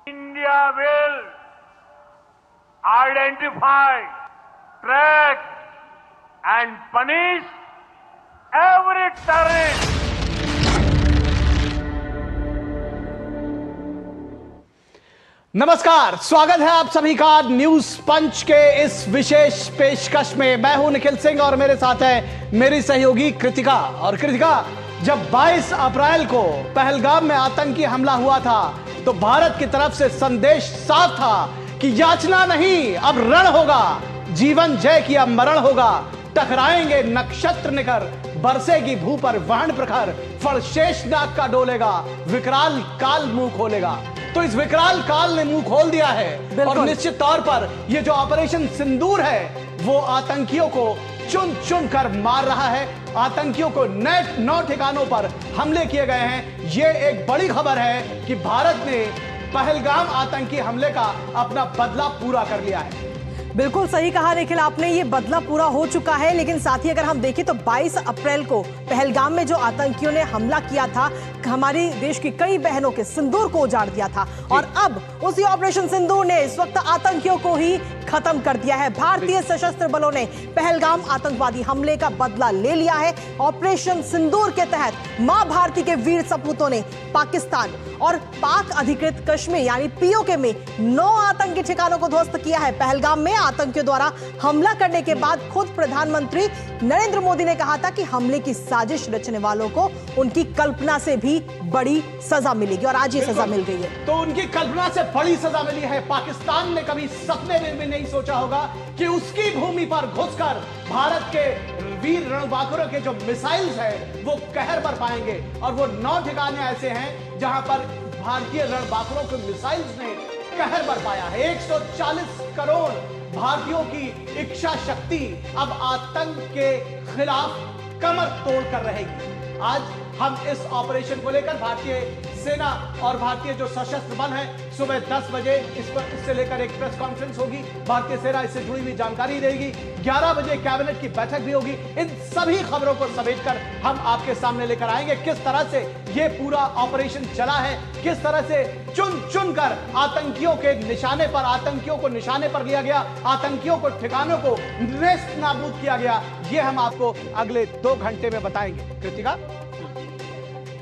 India will identify, track and punish every terrorist. नमस्कार, स्वागत है आप सभी का न्यूज पंच के इस विशेष पेशकश में। मैं हूं निखिल सिंह और मेरे साथ है मेरी सहयोगी कृतिका। और कृतिका, जब 22 अप्रैल को पहलगाम में आतंकी हमला हुआ था तो भारत की तरफ से संदेश साफ था कि याचना नहीं, अब रण होगा, जीवन जय की अब मरण होगा, टकराएंगे नक्षत्र निकर, बरसेगी भू पर वहन प्रखर, फल शेष नाग का डोलेगा, विकराल काल मुंह खोलेगा। तो इस विकराल काल ने मुंह खोल दिया है और निश्चित तौर पर यह जो ऑपरेशन सिंदूर है वो आतंकियों को चुन चुन कर मार रहा है। आतंकियों को नौ ठिकानों पर हमले किए गए हैं। यह एक बड़ी खबर है कि भारत ने पहलगाम आतंकी हमले का अपना बदला पूरा कर लिया है। बिल्कुल सही कहा निखिल आपने, ये बदला पूरा हो चुका है। लेकिन साथ ही अगर हम देखें तो 22 अप्रैल को पहलगाम में जो आतंकियों ने हमला किया था, हमारी देश की कई बहनों के सिंदूर को उजाड़ दिया था और अब उसी ऑपरेशन सिंदूर ने इस वक्त आतंकियों को ही खत्म कर दिया है। भारतीय सशस्त्र बलों ने पहलगाम आतंकवादी हमले का बदला ले लिया है। ऑपरेशन सिंदूर के तहत मां भारती के वीर सपूतों ने पाकिस्तान और पाक अधिकृत कश्मीर यानी पीओके में 9 आतंकी ठिकानों को ध्वस्त किया है। पहलगाम में आतंकियों द्वारा हमला करने के बाद खुद प्रधानमंत्री नरेंद्र मोदी ने कहा था कि हमले की साजिश रचने वालों को उनकी कल्पना से भी बड़ी सजा मिलेगी और आज ये सजा मिल गई है। तो उनकी कल्पना से बड़ी सजा मिली है। पाकिस्तान ने कभी सपने में भी नहीं सोचा होगा कि उसकी भूमि पर घुसकर भारत के वीर रणबांकुरों के जो मिसाइल्स हैं वो कहर पर पाएंगे। और वो 9 ठिकाने ऐसे हैं जहां पर भारतीय रणबांकुरों के मिसाइल्स ने कहर पर पाया है। 140 करोड़ भारतीयों की इच्छा शक्ति अब आतंक के खिलाफ कमर तोड़ कर रहेगी। आज हम इस ऑपरेशन को लेकर भारतीय सेना और भारतीय जो सशस्त्र बल है सुबह 10 बजे इससे लेकर एक प्रेस कॉन्फ्रेंस होगी। भारतीय सेना इससे जुड़ी हुई जानकारी देगी। 11 बजे कैबिनेट की बैठक भी होगी। इन सभी खबरों को समेटकर हम आपके सामने लेकर आएंगे किस तरह से ये पूरा ऑपरेशन चला है, किस तरह से चुन चुन कर आतंकियों के निशाने पर, आतंकियों को निशाने पर लिया गया, आतंकियों को ठिकानों को नेस्त नाबूद किया गया। ये हम आपको अगले 2 घंटे में बताएंगे। कृतिका,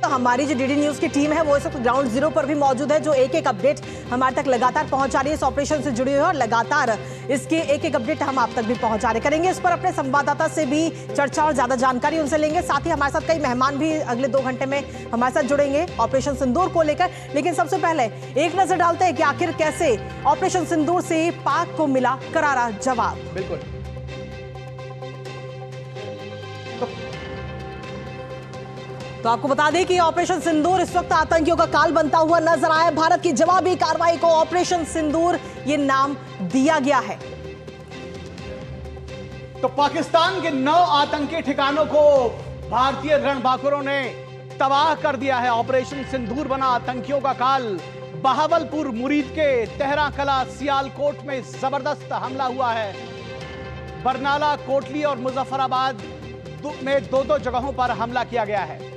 तो हमारी जो डीडी न्यूज की टीम है वो इस वक्त ग्राउंड जीरो पर भी मौजूद है, जो एक एक अपडेट हमारे तक लगातार पहुंचा रही है इस ऑपरेशन से जुड़ी हुई है और लगातार इसके एक एक अपडेट हम आप तक भी पहुंचा रहे करेंगे। इस पर अपने संवाददाता से भी चर्चा और ज्यादा जानकारी उनसे लेंगे। साथ ही हमारे साथ कई मेहमान भी अगले 2 घंटे में हमारे साथ जुड़ेंगे ऑपरेशन सिंदूर को लेकर। लेकिन सबसे पहले एक नजर डालते हैं कि आखिर कैसे ऑपरेशन सिंदूर से पाक को मिला करारा जवाब। बिल्कुल। तो आपको बता दें कि ऑपरेशन सिंदूर इस वक्त आतंकियों का काल बनता हुआ नजर आया। भारत की जवाबी कार्रवाई को ऑपरेशन सिंदूर ये नाम दिया गया है। तो पाकिस्तान के 9 आतंकी ठिकानों को भारतीय रणबांकुरों ने तबाह कर दिया है। ऑपरेशन सिंदूर बना आतंकियों का काल। बहावलपुर, मुरीद के तेहरा कला, सियालकोट में जबरदस्त हमला हुआ है। बरनाला, कोटली और मुजफ्फराबाद में 2-2 जगहों पर हमला किया गया है।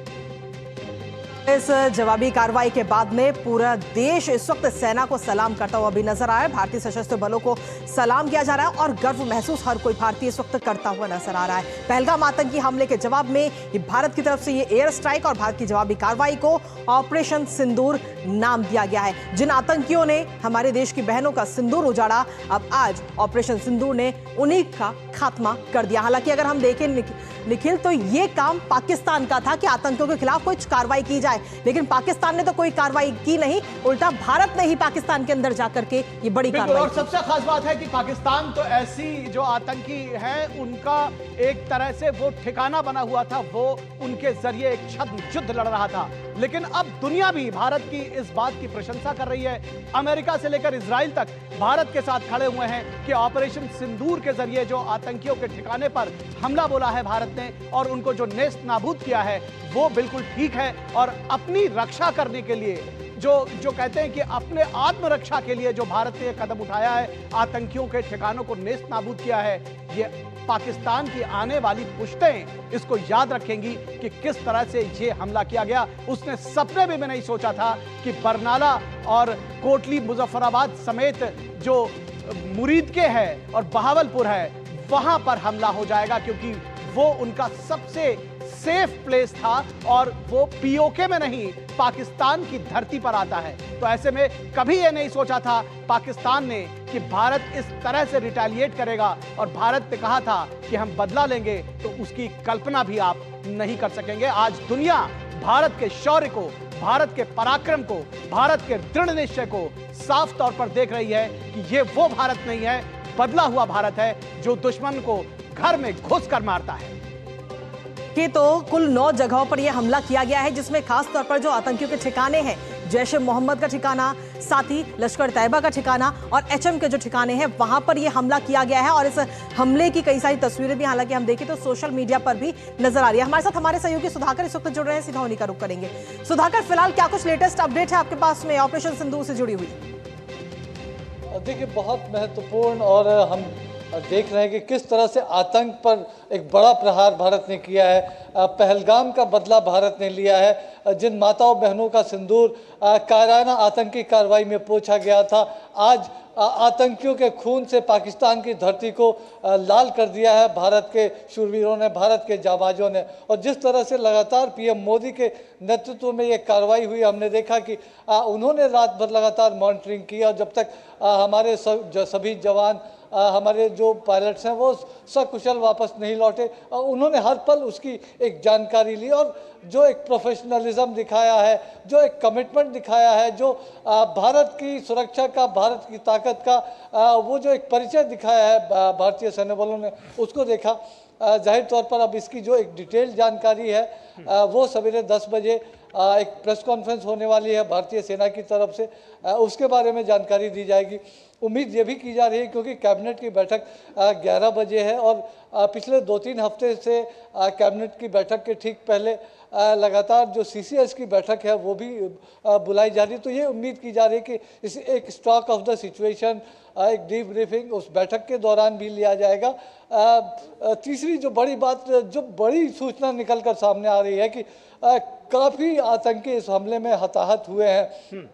इस जवाबी कार्रवाई के बाद में पूरा देश इस वक्त सेना को सलाम करता हुआ भी नजर आया है। भारतीय सशस्त्र बलों को सलाम किया जा रहा है और गर्व महसूस हर कोई भारतीय इस वक्त करता हुआ नजर आ रहा है। पहलगाम आतंकी हमले के जवाब में ये भारत की तरफ से ये एयर स्ट्राइक और भारत की जवाबी कार्रवाई को ऑपरेशन सिंदूर नाम दिया गया है। जिन आतंकियों ने हमारे देश की बहनों का सिंदूर उजाड़ा, अब आज ऑपरेशन सिंदूर ने उन्हीं का खात्मा कर दिया। हालांकि अगर हम देखें निखिल तो ये काम पाकिस्तान का था कि आतंकियों के खिलाफ कुछ कार्रवाई की जाए, लेकिन पाकिस्तान ने तो कोई कार्रवाई की नहीं, उल्टा भारत ने ही पाकिस्तान के अंदर जाकर के ये बड़ी कार्रवाई। और सबसे खास बात है कि पाकिस्तान तो ऐसी जो आतंकी है उनका एक तरह से वो ठिकाना बना हुआ था, वो उनके जरिए एक छद्म युद्ध लड़ रहा था। लेकिन अब दुनिया भी भारत की इस बात की प्रशंसा कर रही है। अमेरिका से लेकर इजराइल तक भारत के साथ खड़े हुए हैं कि ऑपरेशन सिंदूर के जरिए जो आतंकियों के ठिकाने पर हमला बोला है भारत ने और उनको जो नेस्त नाबूद किया है वो बिल्कुल ठीक है। और अपनी रक्षा करने के लिए जो कहते हैं कि अपने आत्मरक्षा के लिए जो भारत ने कदम उठाया है, आतंकियों के ठिकानों को नेस्त नाबूद किया है, ये पाकिस्तान की आने वाली पुश्तें इसको याद रखेंगी कि किस तरह से ये हमला किया गया। उसने सपने में भी नहीं सोचा था कि बरनाला और कोटली मुजफ्फराबाद समेत जो मुरीदके है और बहावलपुर है, वहां पर हमला हो जाएगा, क्योंकि वो उनका सबसे सेफ प्लेस था और वो पीओके में नहीं, पाकिस्तान की धरती पर आता है। तो ऐसे में कभी ये नहीं सोचा था पाकिस्तान ने कि भारत इस तरह से रिटेलिएट करेगा, और भारत ने कहा था कि हम बदला लेंगे, तो उसकी कल्पना भी आप नहीं कर सकेंगे। आज दुनिया भारत के शौर्य को, भारत के पराक्रम को, भारत के दृढ़ निश्चय को साफ तौर पर देख रही है कि ये वो भारत नहीं है, बदला हुआ भारत है जो दुश्मन को घर में घुसकर मारता है। कि तो कुल 9 जगहों पर यह हमला किया गया है, जिसमें खास तौर पर जो आतंकियों के ठिकाने हैं, जैश ए मोहम्मद का ठिकाना, साथ ही लश्कर तैयबा का ठिकाना और एचएम के जो ठिकाने हैं, वहां पर यह हमला किया गया है। और इस हमले की कई सारी तस्वीरें भी हालांकि हम देखें तो सोशल मीडिया पर भी नजर आ रही है। हमारे साथ हमारे सहयोगी सुधाकर इस वक्त जुड़ रहे हैं, सीधा उन्हीं का रुख करेंगे। सुधाकर, फिलहाल क्या कुछ लेटेस्ट अपडेट है आपके पास में ऑपरेशन सिंदूर से जुड़ी हुई? देखिए, बहुत महत्वपूर्ण, और हम देख रहे हैं कि किस तरह से आतंक पर एक बड़ा प्रहार भारत ने किया है। पहलगाम का बदला भारत ने लिया है। जिन माताओं बहनों का सिंदूर कायराना आतंकी कार्रवाई में पोंछा गया था, आज आतंकियों के खून से पाकिस्तान की धरती को लाल कर दिया है भारत के शूरवीरों ने, भारत के जाबाजों ने। और जिस तरह से लगातार पीएम मोदी के नेतृत्व में ये कार्रवाई हुई, हमने देखा कि उन्होंने रात भर लगातार मॉनिटरिंग की, और जब तक हमारे सभी जवान, हमारे जो पायलट्स हैं, वो सकुशल वापस नहीं लौटे, उन्होंने हर पल उसकी एक जानकारी ली, और जो एक प्रोफेशनलिज्म दिखाया है, जो एक कमिटमेंट दिखाया है, जो भारत की सुरक्षा का, भारत की ताकत का वो जो एक परिचय दिखाया है भारतीय सैन्य बलों ने, उसको देखा। जाहिर तौर पर अब इसकी जो एक डिटेल जानकारी है, वो सवेरे 10 बजे एक प्रेस कॉन्फ्रेंस होने वाली है भारतीय सेना की तरफ से, उसके बारे में जानकारी दी जाएगी। उम्मीद ये भी की जा रही है, क्योंकि कैबिनेट की बैठक 11 बजे है, और पिछले 2-3 हफ्ते से कैबिनेट की बैठक के ठीक पहले लगातार जो सीसीएस की बैठक है वो भी बुलाई जा रही है। तो ये उम्मीद की जा रही है कि इस एक स्टॉक ऑफ द सिचुएशन, एक डीप ब्रीफिंग उस बैठक के दौरान भी लिया जाएगा। तीसरी जो बड़ी बात, जो बड़ी सूचना निकल कर सामने आ रही है कि काफ़ी आतंकी इस हमले में हताहत हुए हैं।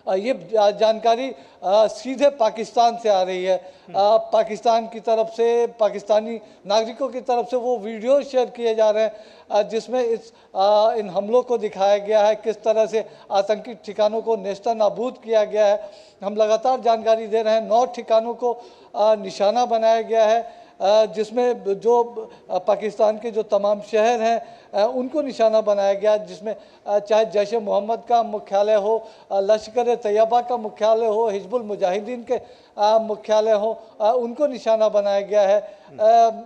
ये जानकारी सीधे पाकिस्तान से आ रही है। पाकिस्तान की तरफ से, पाकिस्तानी नागरिकों की तरफ से वो वीडियो शेयर किए जा रहे हैं, जिसमें इन हमलों को दिखाया गया है, किस तरह से आतंकी ठिकानों को नेस्तनाबूद किया गया है। हम लगातार जानकारी दे रहे हैं, 9 ठिकानों को निशाना बनाया गया है, जिसमें जो पाकिस्तान के जो तमाम शहर हैं उनको निशाना बनाया गया, जिसमें चाहे जैश ए मोहम्मद का मुख्यालय हो, लश्कर तैयबा का मुख्यालय हो, हिजबुल मुजाहिदीन के मुख्यालय हो, उनको निशाना बनाया गया है।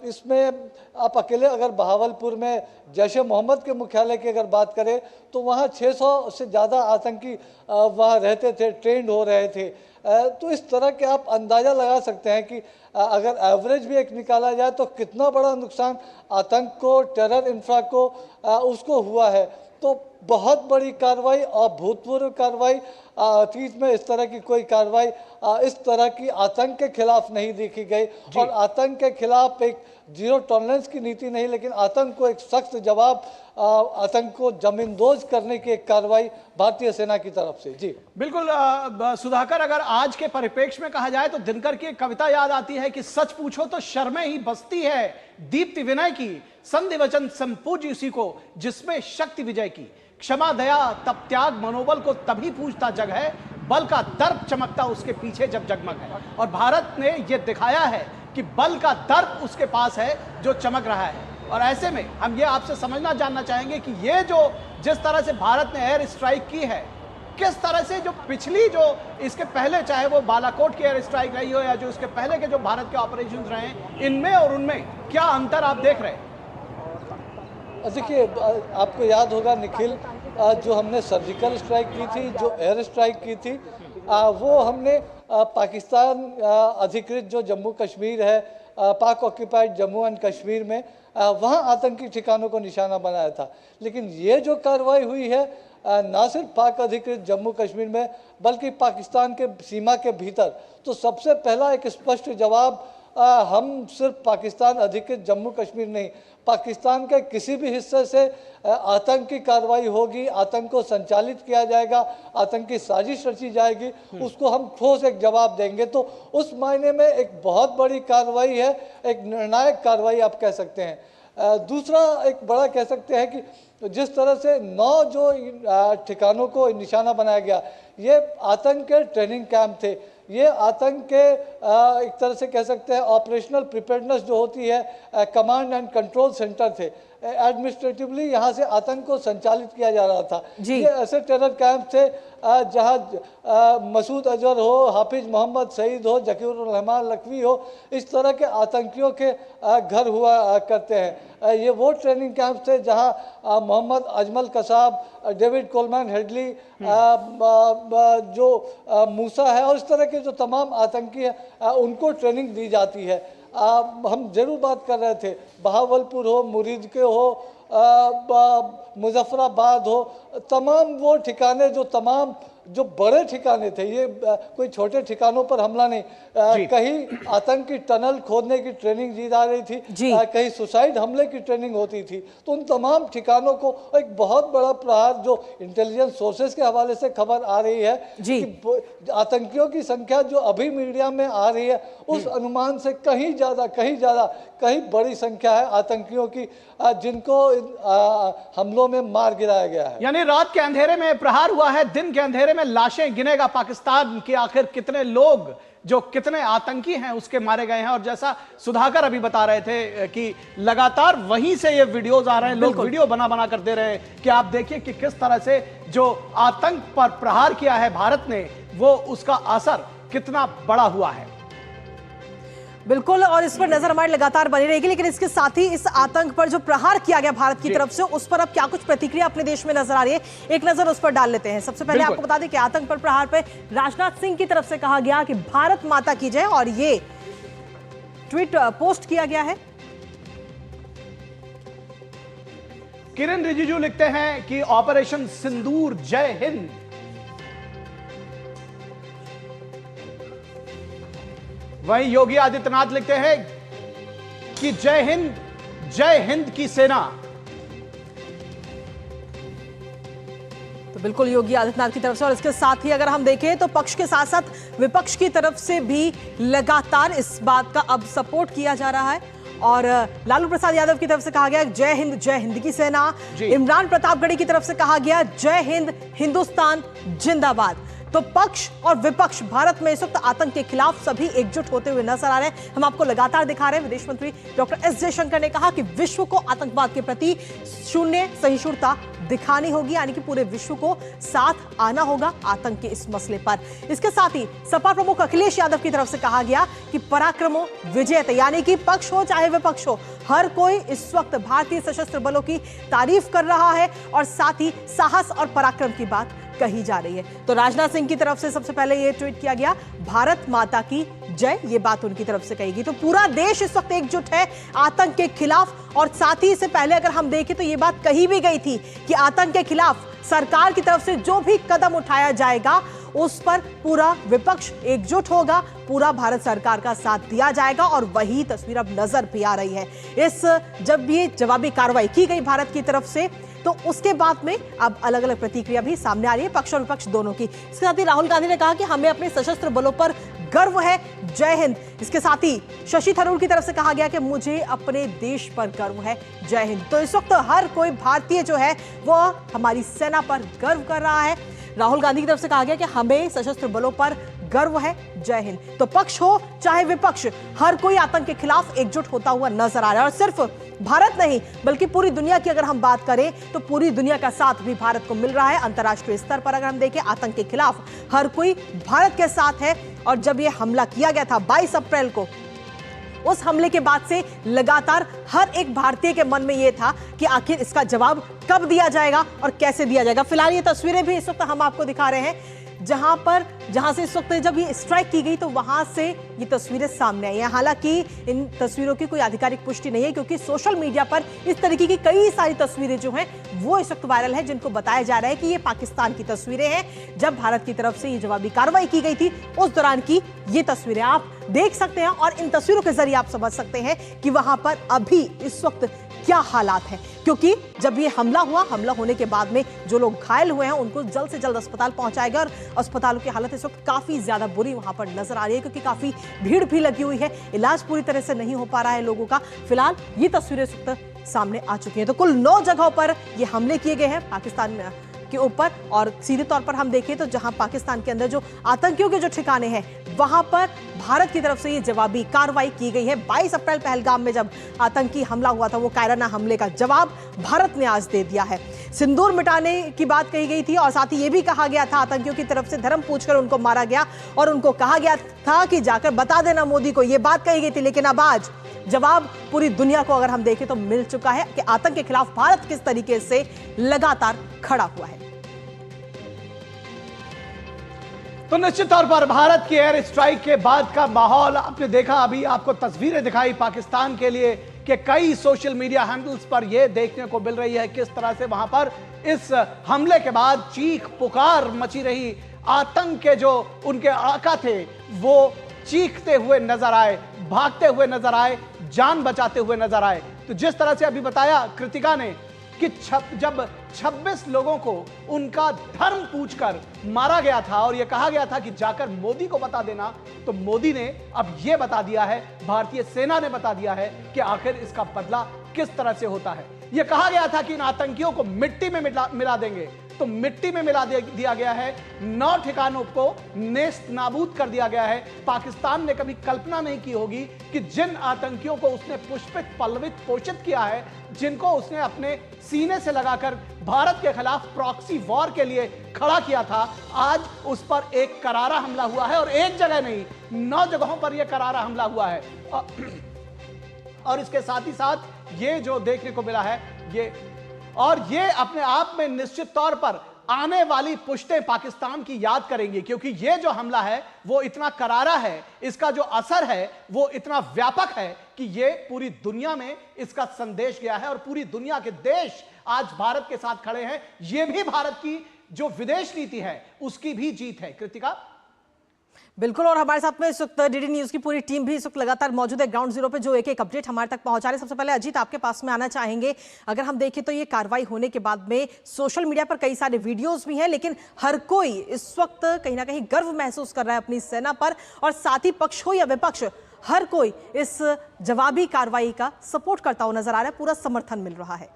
इसमें आप अकेले अगर बहावलपुर में जैश ए मोहम्मद के मुख्यालय की अगर बात करें तो वहाँ 600 से ज़्यादा आतंकी वहाँ रहते थे, ट्रेंड हो रहे थे। तो इस तरह के आप अंदाज़ा लगा सकते हैं कि अगर एवरेज भी एक निकाला जाए तो कितना बड़ा नुकसान आतंक को, टेरर इंफ्रा को, उसको हुआ है। तो बहुत बड़ी कार्रवाई, अभूतपूर्व कार्रवाई, अतीत में इस तरह की कोई कार्रवाई इस तरह की आतंक के खिलाफ नहीं देखी गई। और आतंक के खिलाफ एक जीरो टॉलरेंस की नीति नहीं, लेकिन आतंक को एक सख्त जवाब, आतंक को जमींदोज करने की एक कार्रवाई भारतीय सेना की तरफ से। जी बिल्कुल सुधाकर, अगर आज के परिप्रेक्ष्य में कहा जाए तो दिनकर की एक कविता याद आती है कि सच पूछो तो शर्में ही बसती है, दीप्ति विनय की, संधि वचन संपूज्य उसी को, जिसमें शक्ति विजय की, क्षमा दया तब त्याग मनोबल को तभी पूछता जग है, बल का दर्प चमकता उसके पीछे जब जगमग है। और भारत ने यह दिखाया है कि बल का दर्प उसके पास है जो चमक रहा है। और ऐसे में हम ये आपसे समझना जानना चाहेंगे कि ये जो जिस तरह से भारत ने एयर स्ट्राइक की है, किस तरह से जो पिछली जो इसके पहले, चाहे वो बालाकोट की एयर स्ट्राइक रही हो या जो इसके पहले के जो भारत के ऑपरेशन रहे, इनमें और उनमें क्या अंतर आप देख रहे हैं? देखिए, आपको याद होगा निखिल, जो हमने सर्जिकल स्ट्राइक की थी, जो एयर स्ट्राइक की थी, वो हमने पाकिस्तान अधिकृत जो जम्मू कश्मीर है, पाक ऑक्यूपाइड जम्मू एंड कश्मीर में, वहाँ आतंकी ठिकानों को निशाना बनाया था। लेकिन ये जो कार्रवाई हुई है, ना सिर्फ पाक अधिकृत जम्मू कश्मीर में बल्कि पाकिस्तान के सीमा के भीतर। तो सबसे पहला एक स्पष्ट जवाब, हम सिर्फ पाकिस्तान अधिकृत जम्मू कश्मीर नहीं, पाकिस्तान के किसी भी हिस्से से आतंकी कार्रवाई होगी, आतंक को संचालित किया जाएगा, आतंकी साजिश रची जाएगी, उसको हम ठोस एक जवाब देंगे। तो उस मायने में एक बहुत बड़ी कार्रवाई है, एक निर्णायक कार्रवाई आप कह सकते हैं। दूसरा एक बड़ा कह सकते हैं कि जिस तरह से 9 जो ठिकानों को निशाना बनाया गया, ये आतंक के ट्रेनिंग कैंप थे, ये आतंक के एक तरह से कह सकते हैं ऑपरेशनल प्रिपेयर्डनेस जो होती है, कमांड एंड कंट्रोल सेंटर थे। एडमिनिस्ट्रेटिवली यहाँ से आतंक को संचालित किया जा रहा था। ये ऐसे टेरर कैंप थे जहाँ मसूद अजहर हो, हाफिज मोहम्मद सईद हो, जकीरुर रहमान लखवी हो, इस तरह के आतंकियों के घर हुआ करते हैं। ये वो ट्रेनिंग कैंप थे जहाँ Mohammad Ajmal Kasab, David Coleman Headley, जो मूसा है और इस तरह के जो तमाम आतंकी हैं उनको ट्रेनिंग दी जाती है। हम जरूर बात कर रहे थे, बहावलपुर हो, मुरीद के हो, मुजफ्फराबाद हो, तमाम वो ठिकाने जो बड़े ठिकाने थे, ये कोई छोटे ठिकानों पर हमला नहीं। कहीं आतंक की टनल खोदने की ट्रेनिंग दी जा रही थी, कहीं सुसाइड हमले की ट्रेनिंग होती थी। तो उन तमाम ठिकानों को एक बहुत बड़ा प्रहार, जो इंटेलिजेंस सोर्सेज के हवाले से खबर आ रही है कि आतंकियों की संख्या जो अभी मीडिया में आ रही है, उस अनुमान से कहीं बड़ी संख्या है आतंकियों की जिनको हमलों में मार गिराया गया है। यानी रात के अंधेरे में प्रहार हुआ है, दिन के अंधेरे में लाशें गिनेगा पाकिस्तान कि आखिर कितने लोग, जो कितने आतंकी हैं उसके मारे गए हैं। और जैसा सुधाकर अभी बता रहे थे कि लगातार वहीं से ये वीडियोस आ रहे हैं, लोग वीडियो बना कर दे रहे हैं कि आप देखिए कि किस तरह से जो आतंक पर प्रहार किया है भारत ने, वो उसका असर कितना बड़ा हुआ है। बिल्कुल, और इस पर नजर हमारी लगातार बनी रहेगी। लेकिन इसके साथ ही इस आतंक पर जो प्रहार किया गया भारत की तरफ से, उस पर अब क्या कुछ प्रतिक्रिया अपने देश में नजर आ रही है, एक नजर उस पर डाल लेते हैं। सबसे पहले आपको बता दें कि आतंक पर प्रहार पर राजनाथ सिंह की तरफ से कहा गया कि भारत माता की जय, और ये ट्वीट पोस्ट किया गया है। किरण रिजिजू लिखते हैं कि ऑपरेशन सिंदूर जय हिंद। वहीं योगी आदित्यनाथ लिखते हैं कि जय हिंद की सेना। तो बिल्कुल योगी आदित्यनाथ की तरफ से, और इसके साथ ही अगर हम देखें तो पक्ष के साथ साथ विपक्ष की तरफ से भी लगातार इस बात का अब सपोर्ट किया जा रहा है। और लालू प्रसाद यादव की तरफ से कहा गया जय हिंद की सेना। इमरान प्रतापगढ़ी की तरफ से कहा गया जय हिंद, हिंदुस्तान जिंदाबाद। तो पक्ष और विपक्ष भारत में इस वक्त आतंक के खिलाफ सभी एकजुट होते हुए नजर आ रहे हैं। हम आपको लगातार दिखा रहे हैं। विदेश मंत्री डॉक्टर एस जयशंकर ने कहा कि विश्व को आतंकवाद के प्रति शून्य सहिष्णुता दिखानी होगी, यानी कि पूरे विश्व को साथ आना होगा आतंक के इस मसले पर। इसके साथ ही सपा प्रमुख अखिलेश यादव की तरफ से कहा गया कि पराक्रमो विजयते, यानी कि पक्ष हो चाहे विपक्ष हो, हर कोई इस वक्त भारतीय सशस्त्र बलों की तारीफ कर रहा है और साथ ही साहस और पराक्रम की बात कही जा रही है। तो राजनाथ सिंह की तरफ से सबसे पहले यह ट्वीट किया गया, भारत माता की जय, ये बात उनकी तरफ से कही गई। तो पूरा देश इस वक्त एकजुट है आतंक के खिलाफ। और साथ ही इससे पहले अगर हम देखें तो ये बात कही भी गई थी कि आतंक के खिलाफ सरकार की तरफ से जो भी कदम उठाया जाएगा उस पर पूरा विपक्ष एकजुट होगा, पूरा भारत सरकार का साथ दिया जाएगा। और वही तस्वीर अब नजर भी आ रही है। जब ये जवाबी कार्रवाई की गई भारत की तरफ से, तो उसके बाद में अब अलग अलग प्रतिक्रिया भी सामने आ रही है पक्ष और विपक्ष दोनों की। इसके साथ ही राहुल गांधी ने कहा कि हमें अपने सशस्त्र बलों पर गर्व है, जय हिंद। इसके साथ ही शशि थरूर की तरफ से कहा गया कि मुझे अपने देश पर गर्व है, जय हिंद। तो इस वक्त हर कोई भारतीय जो है वो हमारी सेना पर गर्व कर रहा है। राहुल गांधी की तरफ से कहा गया कि हमें सशस्त्र बलों पर गर्व है, जय हिंद। तो पक्ष हो चाहे विपक्ष, हर कोई आतंक के खिलाफ एकजुट होता हुआ नजर आ रहा है। और सिर्फ भारत नहीं बल्कि पूरी दुनिया की अगर हम बात करें तो पूरी दुनिया का साथ भी भारत को मिल रहा है। अंतर्राष्ट्रीय स्तर पर अगर हम देखें आतंक के खिलाफ हर कोई भारत के साथ है। और जब यह हमला किया गया था 22 अप्रैल को, उस हमले के बाद से लगातार हर एक भारतीय के मन में यह था कि आखिर इसका जवाब कब दिया जाएगा और कैसे दिया जाएगा। फिलहाल ये तस्वीरें भी इस वक्त हम आपको दिखा रहे हैं जहां से इस वक्त जब ये स्ट्राइक की गई तो वहां से ये तस्वीरें सामने आई हैं। हालांकि इन तस्वीरों की कोई आधिकारिक पुष्टि नहीं है, क्योंकि सोशल मीडिया पर इस तरीके की कई सारी तस्वीरें जो हैं वो इस वक्त वायरल है, जिनको बताया जा रहा है कि ये पाकिस्तान की तस्वीरें हैं। जब भारत की तरफ से ये जवाबी कार्रवाई की गई थी उस दौरान की ये तस्वीरें आप देख सकते हैं, और इन तस्वीरों के जरिए आप समझ सकते हैं कि वहां पर अभी इस वक्त क्या हालात हैं। क्योंकि जब ये हमला होने के बाद में जो लोग घायल हुए हैं उनको जल्द से जल्द अस्पताल पहुंचाया गया, और अस्पतालों की हालत इस वक्त काफी ज्यादा बुरी वहां पर नजर आ रही है, क्योंकि काफी भीड़ भी लगी हुई है, इलाज पूरी तरह से नहीं हो पा रहा है लोगों का। फिलहाल ये तस्वीरें इस वक्त सामने आ चुकी हैं। तो कुल 9 जगहों पर ये हमले किए गए हैं पाकिस्तान के ऊपर, और सीधे तौर पर हम देखें तो जहां पाकिस्तान के अंदर जो आतंकियों के जो ठिकाने हैं वहां पर भारत की तरफ से ये जवाबी कार्रवाई की गई है। 22 अप्रैल पहलगाम में जब आतंकी हमला हुआ था, वो कायराना हमले का जवाब भारत ने आज दे दिया है। सिंदूर मिटाने की बात कही गई थी, और साथ ही ये भी कहा गया था आतंकियों की तरफ से धर्म पूछकर उनको मारा गया, और उनको कहा गया था कि जाकर बता देना मोदी को, ये बात कही गई थी। लेकिन अब आज जवाब पूरी दुनिया को अगर हम देखें तो मिल चुका है कि आतंक के खिलाफ भारत किस तरीके से लगातार खड़ा हुआ है। तो निश्चित तौर पर भारत की एयर स्ट्राइक के बाद का माहौल आपने देखा, अभी आपको तस्वीरें दिखाई पाकिस्तान के लिए कि कई सोशल मीडिया हैंडल्स पर यह देखने को मिल रही है किस तरह से वहां पर इस हमले के बाद चीख पुकार मची रही। आतंक के जो उनके आका थे वो चीखते हुए नजर आए, भागते हुए नजर आए, जान बचाते हुए नजर आए। तो जिस तरह से अभी बताया कृतिका ने कि जब 26 लोगों को उनका धर्म पूछकर मारा गया था और यह कहा गया था कि जाकर मोदी को बता देना, तो मोदी ने अब यह बता दिया है, भारतीय सेना ने बता दिया है कि आखिर इसका बदला किस तरह से होता है। यह कहा गया था कि इन आतंकियों को मिट्टी में मिला देंगे, तो मिट्टी में मिला दिया गया है। 9 ठिकानों को नेस्त नाबूद कर दिया गया है। पाकिस्तान ने कभी कल्पना नहीं की होगी कि जिन आतंकियों को उसने पुष्पित पल्लवित पोषित किया है, जिनको उसने अपने सीने से लगाकर भारत के खिलाफ प्रॉक्सी वॉर के लिए खड़ा किया था, आज उस पर एक करारा हमला हुआ है, और एक जगह नहीं 9 जगहों पर यह करारा हमला हुआ है। और इसके साथ ही साथ ये जो देखने को मिला है ये अपने आप में निश्चित तौर पर आने वाली पुश्तें पाकिस्तान की याद करेंगी, क्योंकि ये जो हमला है वो इतना करारा है, इसका जो असर है वो इतना व्यापक है कि ये पूरी दुनिया में इसका संदेश गया है, और पूरी दुनिया के देश आज भारत के साथ खड़े हैं। ये भी भारत की जो विदेश नीति है उसकी भी जीत है। कृतिका बिल्कुल, और हमारे साथ में इस वक्त डीडी न्यूज की पूरी टीम भी इस वक्त लगातार मौजूद है ग्राउंड जीरो पे, जो एक अपडेट हमारे तक पहुंचा रहे हैं। सबसे पहले अजीत आपके पास में आना चाहेंगे। अगर हम देखें तो ये कार्रवाई होने के बाद में सोशल मीडिया पर कई सारे वीडियोस भी हैं, लेकिन हर कोई इस वक्त कहीं ना कहीं गर्व महसूस कर रहा है अपनी सेना पर, और साथ ही पक्ष हो या विपक्ष हर कोई इस जवाबी कार्रवाई का सपोर्ट करता हुआ नजर आ रहा है, पूरा समर्थन मिल रहा है।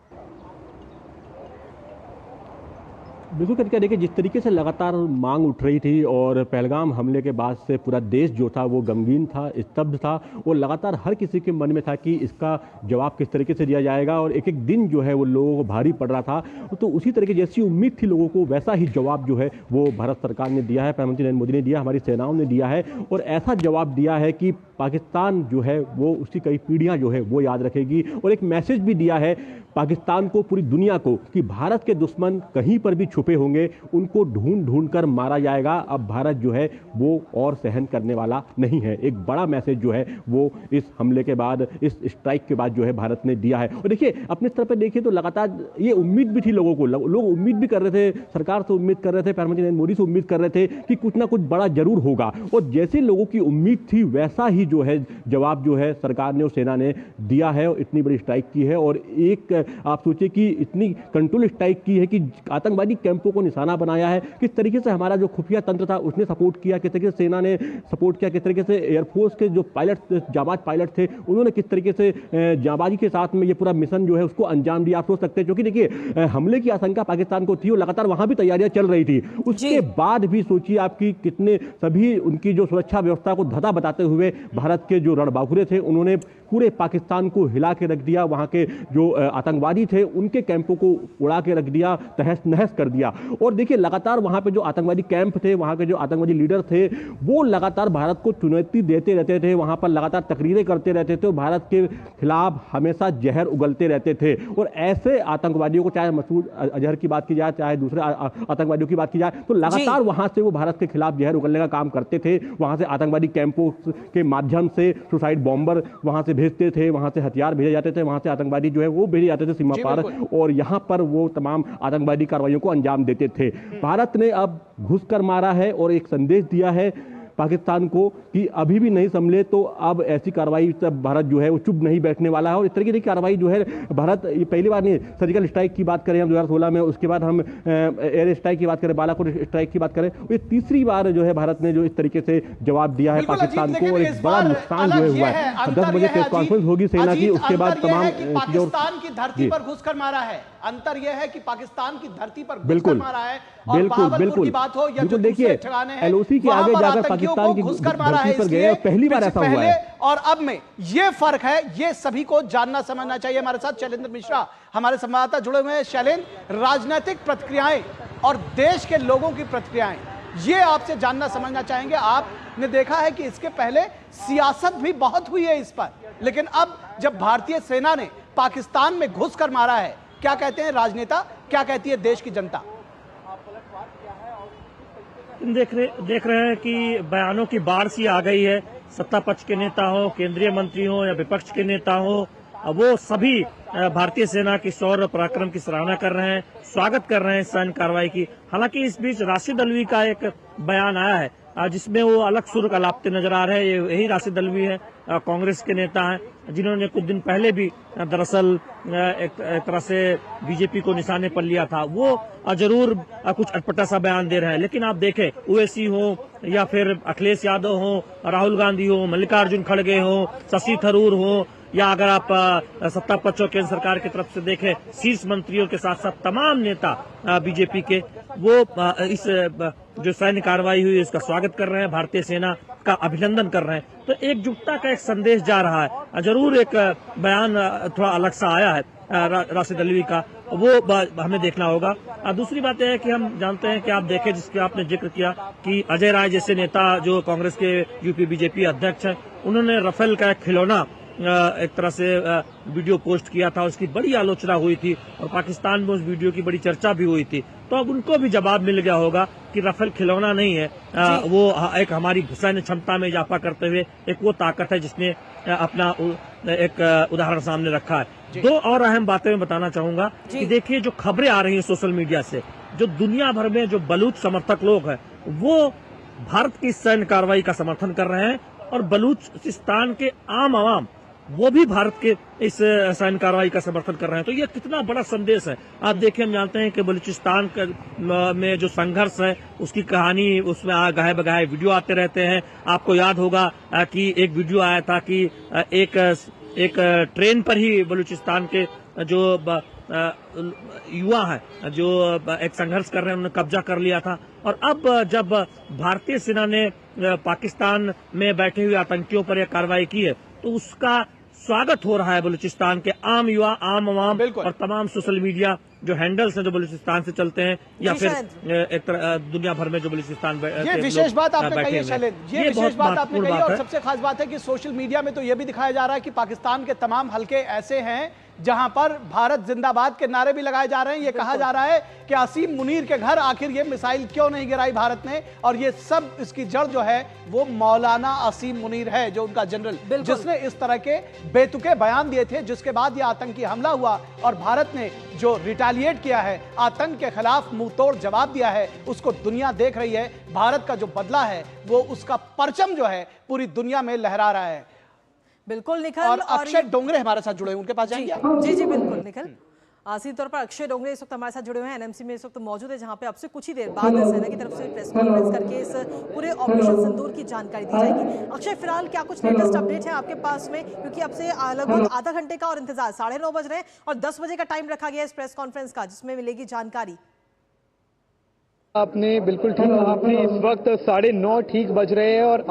बिल्कुल करके देखिए, जिस तरीके से लगातार मांग उठ रही थी और पहलगाम हमले के बाद से पूरा देश जो था वो गमगीन था, स्तब्ध था, और लगातार हर किसी के मन में था कि इसका जवाब किस तरीके से दिया जाएगा, और एक एक दिन जो है वो लोगों को भारी पड़ रहा था। तो उसी तरीके जैसी उम्मीद थी लोगों को, वैसा ही जवाब जो है वो भारत सरकार ने दिया है, प्रधानमंत्री नरेंद्र मोदी ने दिया, हमारी सेनाओं ने दिया है, और ऐसा जवाब दिया है कि पाकिस्तान जो है वो उसकी कई पीढ़ियाँ जो है वो याद रखेगी। और एक मैसेज भी दिया है पाकिस्तान को, पूरी दुनिया को, कि भारत के दुश्मन कहीं पर भी छुपे होंगे उनको ढूंढ कर मारा जाएगा। अब भारत जो है वो और सहन करने वाला नहीं है। एक बड़ा मैसेज जो है वो इस हमले के बाद, इस स्ट्राइक के बाद जो है भारत ने दिया है। और देखिए, अपने स्तर पर देखिए तो लगातार ये उम्मीद भी थी लोगों को, लोग उम्मीद भी कर रहे थे, सरकार से उम्मीद कर रहे थे, प्रधानमंत्री नरेंद्र मोदी से उम्मीद कर रहे थे कि कुछ ना कुछ बड़ा जरूर होगा, और जैसे लोगों की उम्मीद थी वैसा ही जो है जवाब जो है सरकार ने और सेना ने दिया है, और इतनी बड़ी स्ट्राइक की है। और एक आप सोचिए कि इतनी कंट्रोल स्ट्राइक की है कि आतंकवादी कैंपों को निशाना बनाया है। किस तरीके से हमारा जो खुफिया तंत्र था उसने सपोर्ट किया, किस तरीके से सेना ने सपोर्ट किया, किस तरीके से एयरफोर्स के जो जाबाज पायलट थे उन्होंने किस तरीके से जाबाजी के साथ में ये पूरा मिशन जो है उसको अंजाम दिया। आप सोच सकते हैं, क्योंकि देखिए हमले की आशंका पाकिस्तान को थी और लगातार वहां भी तैयारियां चल रही थी, उसके बाद भी सोचिए आपकी कितने सभी उनकी जो सुरक्षा व्यवस्था को धधा बताते हुए भारत के जो रणबांकुरे थे उन्होंने पूरे पाकिस्तान को हिला के रख दिया, वहां के जो आतंकवादी थे उनके कैंपों को उड़ा के रख दिया, तहस नहस कर दिया। किया। और देखिए लगातार वहां पे जो आतंकवादी कैंप थे, वहां के जो आतंकवादी लीडर थे, वो लगातार भारत को चुनौती देते रहते थे, वहां पर लगातार तकरीरें करते रहते थे, भारत के खिलाफ हमेशा जहर उगलते रहते थे। और ऐसे आतंकवादियों को, चाहे मसूद अजहर की बात की जाए, चाहे दूसरे आतंकवादियों की बात की जाए, तो लगातार वहां से वो भारत के खिलाफ जहर उगलने का काम करते थे। वहां से आतंकवादी कैंपों के माध्यम से सुसाइड बॉम्बर वहां से भेजते थे, वहां से हथियार भेजे जाते थे, वहां से आतंकवादी जो है वो भेजे जाते थे सीमा पार, और यहां पर वो तमाम आतंकवादी कार्रवाइयों को अंजाम देते थे। भारत ने अब घुसकर मारा है और एक संदेश दिया है पाकिस्तान को कि अभी भी नहीं संभले तो अब ऐसी कार्रवाई तब भारत जो है वो चुप नहीं बैठने वाला है। और इस तरीके की कार्रवाई जो है भारत, ये पहली बार नहीं, सर्जिकल स्ट्राइक की बात करें हम 2016 में, उसके बाद हम एयर स्ट्राइक की बात करें, बालाकोट स्ट्राइक की बात करें, ये तीसरी बार जो है भारत ने जो इस तरीके से जवाब दिया है पाकिस्तान को, और एक बड़ा नुकसान जो है हुआ है। 10 बजे प्रेस कॉन्फ्रेंस होगी सेना की, उसके बाद तमाम पाकिस्तान की धरती पर घुसकर मारा है। अंतर यह है कि पाकिस्तान की धरती पर बिल्कुल मारा है, बिल्कुल की बात हो या बिल्कुल। देखिए एलओसी के आगे जाकर पाकिस्तान की धरती पर गए, पहली बार ऐसा हुआ है। और अब में ये फर्क है, ये सभी को जानना समझना चाहिए। हमारे साथ शैलेंद्र मिश्रा हमारे संवाददाता जुड़े हुए हैं। शैलेंद्र, राजनीतिक प्रतिक्रियाएं और देश के लोगों की प्रतिक्रियाएं, ये आपसे जानना समझना चाहेंगे। आपने देखा है कि इसके पहले सियासत भी बहुत हुई है इस पर, लेकिन अब जब भारतीय सेना ने पाकिस्तान में घुसकर मारा है, क्या कहते हैं राजनेता, क्या कहती है देश की जनता? देख रहे हैं कि बयानों की बाढ़ सी आ गई है। सत्ता पक्ष के नेता हो, केंद्रीय मंत्री हो या विपक्ष के नेता हो, वो सभी भारतीय सेना की शौर्य पराक्रम की सराहना कर रहे हैं, स्वागत कर रहे हैं सैन्य कार्रवाई की। हालांकि इस बीच राशिद अल्वी का एक बयान आया है जिसमें वो अलग सुर अलापते नजर आ रहे हैं। यही राशिद अल्वी है, कांग्रेस के नेता हैं, जिन्होंने कुछ दिन पहले भी दरअसल एक तरह से बीजेपी को निशाने पर लिया था। वो जरूर कुछ अटपटा सा बयान दे रहे हैं, लेकिन आप देखें ओवैसी हो या फिर अखिलेश यादव हो, राहुल गांधी हो, मल्लिकार्जुन खड़गे हो, शशि थरूर हो, या अगर आप सत्ता पक्ष और केंद्र सरकार की तरफ से देखें, शीर्ष मंत्रियों के साथ साथ तमाम नेता बीजेपी के, वो इस जो सैन्य कार्रवाई हुई उसका स्वागत कर रहे हैं, भारतीय सेना का अभिनंदन कर रहे हैं। तो एकजुटता का एक संदेश जा रहा है। जरूर एक बयान थोड़ा अलग सा आया है राशिद अल्वी का, वो हमें देखना होगा। दूसरी बात यह है कि हम जानते हैं कि आप देखें, जिसके आपने जिक्र किया कि अजय राय जैसे नेता जो कांग्रेस के यूपी बीजेपी अध्यक्ष हैं, उन्होंने राफेल का खिलौना एक तरह से वीडियो पोस्ट किया था, उसकी बड़ी आलोचना हुई थी और पाकिस्तान में उस वीडियो की बड़ी चर्चा भी हुई थी। तो अब उनको भी जवाब मिल गया होगा कि राफेल खिलौना नहीं है, वो एक हमारी सैन्य क्षमता में इजाफा करते हुए एक वो ताकत है जिसने अपना एक उदाहरण सामने रखा है। दो और अहम बातें मैं बताना चाहूंगा कि देखिए, जो खबरें आ रही हैं सोशल मीडिया से, जो दुनिया भर में जो बलूच समर्थक लोग हैं वो भारत की सैन्य कार्रवाई का समर्थन कर रहे हैं, और बलूचिस्तान के आम आवाम वो भी भारत के इस सैन्य कार्रवाई का समर्थन कर रहे हैं। तो ये कितना बड़ा संदेश है। आप देखिए, हम जानते हैं कि बलूचिस्तान में जो संघर्ष है उसकी कहानी, उसमें गाहे बगाहे वीडियो आते रहते हैं। आपको याद होगा कि एक वीडियो आया था कि एक ट्रेन पर ही बलूचिस्तान के जो युवा है जो एक संघर्ष कर रहे हैं, उन्होंने कब्जा कर लिया था। और अब जब भारतीय सेना ने पाकिस्तान में बैठे हुए आतंकियों पर यह कार्रवाई की है, तो उसका स्वागत हो रहा है बलूचिस्तान के आम युवा, आम आवाम और तमाम सोशल मीडिया जो हैंडल्स हैं जो बलूचिस्तान से चलते हैं, या फिर एक तरह दुनिया भर में जो बलूचिस्तान ये विशेष बात आपने कही है शैलेंद्र, ये विशेष बात आपने कही है। और सबसे खास बात है कि सोशल मीडिया में तो ये भी दिखाया जा रहा है कि पाकिस्तान के तमाम हलके ऐसे हैं जहां पर भारत जिंदाबाद के नारे भी लगाए जा रहे हैं। ये कहा जा रहा है कि असीम मुनीर के घर आखिर ये मिसाइल क्यों नहीं गिराई भारत ने, और ये सब इसकी जड़ जो है वो मौलाना असीम मुनीर है, जो उनका जनरल, जिसने इस तरह के बेतुके बयान दिए थे, जिसके बाद ये आतंकी हमला हुआ और भारत ने जो रिटेलिएट किया है, आतंक के खिलाफ मुंह तोड़ जवाब दिया है, उसको दुनिया देख रही है। भारत का जो बदला है वो उसका परचम जो है पूरी दुनिया में लहरा रहा है। बिल्कुल निखिल, और अक्षय डोंगरे हमारे साथ जुड़े हैं, उनके पास जाएंगे। जी जी बिल्कुल निखिल। सीधे तौर पर अक्षय डोंगरे इस वक्त हमारे साथ जुड़े हुए हैं, एनएमसी में इस वक्त मौजूद है, जहां पे अब से कुछ ही देर बाद सेना की तरफ से प्रेस कॉन्फ्रेंस करके इस पूरे ऑपरेशन सिंदूर की जानकारी दी जाएगी। अक्षय, फिलहाल क्या कुछ लेटेस्ट अपडेट है आपके पास में, क्योंकि अब से लगभग आधा घंटे का और इंतजार, 9:30 बज रहे हैं और 10 बजे का टाइम रखा गया इस प्रेस कॉन्फ्रेंस का, जिसमें मिलेगी जानकारी। आपने बिल्कुल ठीक कहा। आपने इस वक्त 9:30 ठीक बज रहे हैं और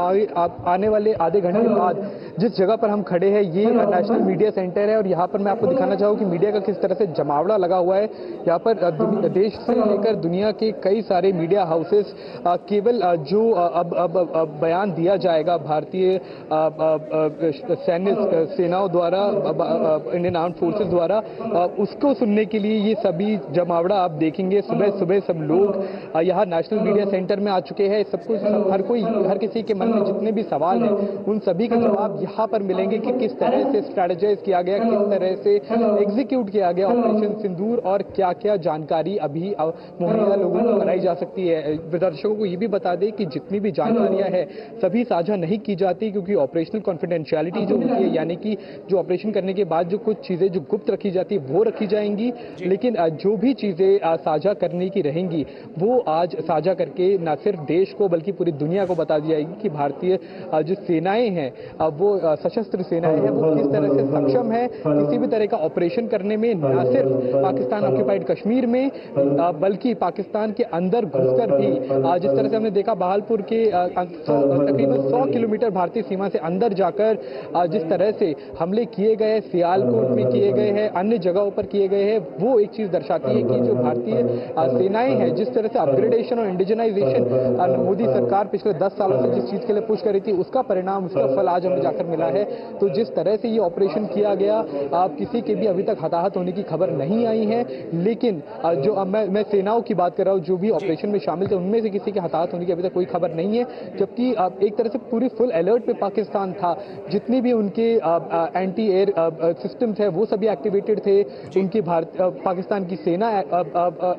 आने वाले आधे घंटे बाद जिस जगह पर हम खड़े हैं ये नेशनल मीडिया सेंटर है और यहाँ पर मैं आपको दिखाना चाहूँ कि मीडिया का किस तरह से जमावड़ा लगा हुआ है। यहाँ पर देश से लेकर दुनिया के कई सारे मीडिया हाउसेस केवल जो अब बयान दिया जाएगा भारतीय सैन्य सेनाओं द्वारा, इंडियन आर्म्ड फोर्सेस द्वारा, उसको सुनने के लिए ये सभी जमावड़ा आप देखेंगे। सुबह सुबह सब लोग यहाँ नेशनल मीडिया सेंटर में आ चुके हैं। हर किसी के मन में जितने भी सवाल हैं उन सभी के जवाब यहाँ पर मिलेंगे कि किस तरह से स्ट्रेटेजाइज किया गया, किस तरह से एग्जीक्यूट किया गया ऑपरेशन सिंदूर और क्या क्या जानकारी अभी मुहैया लोगों को कराई जा सकती है। दर्शकों को ये भी बता दें कि जितनी भी जानकारियां हैं सभी साझा नहीं की जाती क्योंकि ऑपरेशनल कॉन्फिडेंशियलिटी जो होती है, यानी कि जो ऑपरेशन करने के बाद जो कुछ चीजें जो गुप्त रखी जाती है वो रखी जाएंगी, लेकिन जो भी चीजें साझा करने की रहेंगी वो आज साझा करके न सिर्फ देश को बल्कि पूरी दुनिया को बता दी जाएगी कि भारतीय जो सेनाएं हैं वो सशस्त्र सेनाएं हैं वो किस तरह से सक्षम है किसी भी तरह का ऑपरेशन करने में, न सिर्फ पाकिस्तान ऑक्यूपाइड कश्मीर में बल्कि पाकिस्तान के अंदर घुसकर भी जिस तरह से हमने देखा बहालपुर के तकरीबन 100 किलोमीटर भारतीय सीमा से अंदर जाकर जिस तरह से हमले किए गए, सियालकोट में किए गए हैं, अन्य जगहों पर किए गए हैं, वो एक चीज दर्शाती है कि जो भारतीय सेनाएं हैं जिस तरह से अपग्रेडेशन और इंडिजनाइजेशन मोदी सरकार पिछले 10 सालों से जिस चीज के लिए पुश कर रही थी उसका परिणाम, उसका फल आज हमें जाकर मिला है। तो जिस तरह से ये ऑपरेशन किया गया किसी के भी अभी तक हताहत होने की खबर नहीं आई है, लेकिन जो मैं सेनाओं की बात कर रहा हूँ जो भी ऑपरेशन में शामिल थे उनमें से किसी के हताहत होने की अभी तक कोई खबर नहीं है, जबकि एक तरह से पूरी फुल अलर्ट पे पाकिस्तान था। जितनी भी उनके एंटी एयर सिस्टम्स है वो सभी एक्टिवेटेड थे, उनकी पाकिस्तान की सेना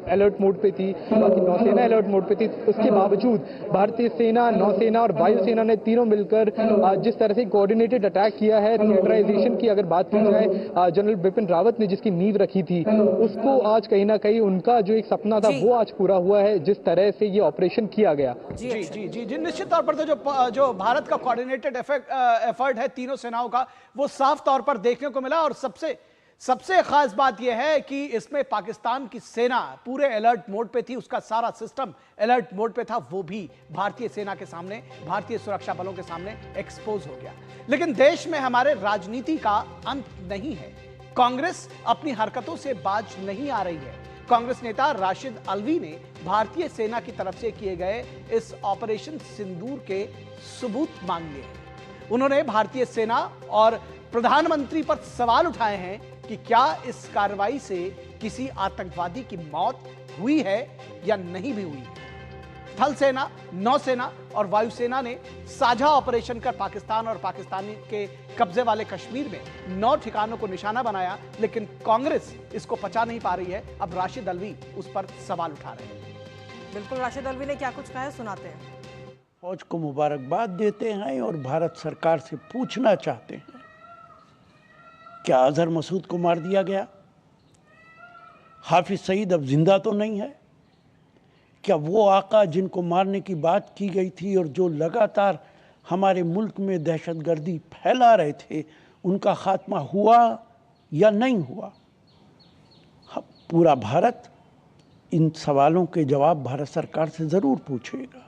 अलर्ट मोड पे थी, बाकी नौसेना अलर्ट मोड पे थी। उसके बावजूद भारतीय सेना, नौसेना और वायुसेना ने तीनों मिलकर जिस तरह से कोऑर्डिनेटेड अटैक किया है, थिएटराइजेशन की अगर बात की जाए जनरल बिपिन रावत ने जिसकी नींव रखी थी उसको आज कहीं ना कहीं उनका जो एक सपना था वो आज पूरा हुआ है जिस तरह से ये ऑपरेशन किया गया। जी जी जी जी निश्चित तौर पर तो जो भारत का कोऑर्डिनेटेड एफर्ट है तीनों सेनाओं का वो साफ तौर पर देखने को मिला। और सबसे खास बात यह है कि इसमें पाकिस्तान की सेना पूरे अलर्ट मोड पे थी, उसका सारा सिस्टम अलर्ट मोड पे था, वो भी भारतीय सेना के सामने, भारतीय सुरक्षा बलों के सामने एक्सपोज हो गया। लेकिन देश में हमारे राजनीति का अंत नहीं है। कांग्रेस अपनी हरकतों से बाज नहीं आ रही है। कांग्रेस नेता राशिद अल्वी ने भारतीय सेना की तरफ से किए गए इस ऑपरेशन सिंदूर के सबूत मांग लिए हैं। उन्होंने भारतीय सेना और प्रधानमंत्री पर सवाल उठाए हैं कि क्या इस कार्रवाई से किसी आतंकवादी की मौत हुई है या नहीं भी हुई है। थल सेना, नौसेना और वायुसेना ने साझा ऑपरेशन कर पाकिस्तान और पाकिस्तानी के कब्जे वाले कश्मीर में 9 ठिकानों को निशाना बनाया, लेकिन कांग्रेस इसको पचा नहीं पा रही है। अब राशिद अल्वी उस पर सवाल उठा रहे हैं। बिल्कुल, राशिद अल्वी ने क्या कुछ कहा है सुनाते हैं। फौज को मुबारकबाद देते हैं और भारत सरकार से पूछना चाहते हैं, क्या अजहर मसूद को मार दिया गया? हाफिज सईद अब जिंदा तो नहीं है? क्या वो आका जिनको मारने की बात की गई थी और जो लगातार हमारे मुल्क में दहशतगर्दी फैला रहे थे, उनका खात्मा हुआ या नहीं हुआ? पूरा भारत इन सवालों के जवाब भारत सरकार से जरूर पूछेगा।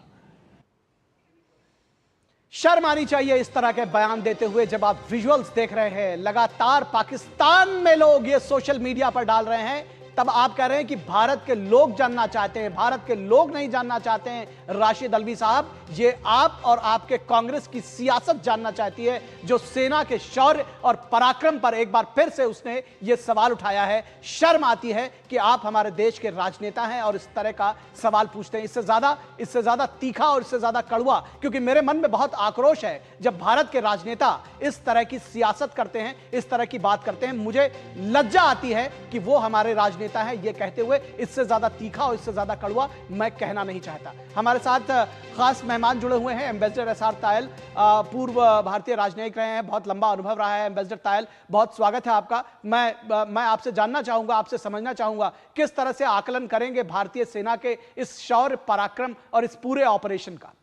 शर्म आनी चाहिए इस तरह के बयान देते हुए जब आप विजुअल्स देख रहे हैं। लगातार पाकिस्तान में लोग ये सोशल मीडिया पर डाल रहे हैं, तब आप कह रहे हैं कि भारत के लोग जानना चाहते हैं, भारत के लोग नहीं जानना चाहते हैं। राशिद अल्वी साहब, ये आप और आपके कांग्रेस की सियासत जानना चाहती है, जो सेना के शौर्य और पराक्रम पर एक बार फिर से उसने ये सवाल उठाया है। शर्म आती है कि आप हमारे देश के राजनेता हैं और इस तरह का सवाल पूछते हैं। इससे ज्यादा तीखा और इससे ज्यादा कड़वा, क्योंकि मेरे मन में बहुत आक्रोश है जब भारत के राजनेता इस तरह की सियासत करते हैं, इस तरह की बात करते हैं। मुझे लज्जा आती है कि वो हमारे राजनेता है, ये कहते हुए इससे ज्यादा तीखा और इससे ज्यादा कड़वा मैं कहना नहीं चाहता। हमारे साथ खास मेहमान जुड़े हुए हैं, एम्बेसडर एसआर तायल, पूर्व भारतीय राजनयिक रहे हैं, बहुत लंबा अनुभव रहा है। एम्बेसडर तायल, बहुत स्वागत है आपका। मैं आपसे जानना चाहूंगा, आपसे समझना चाहूंगा, किस तरह से आकलन करेंगे भारतीय सेना के इस शौर्य, पराक्रम और इस पूरे ऑपरेशन का?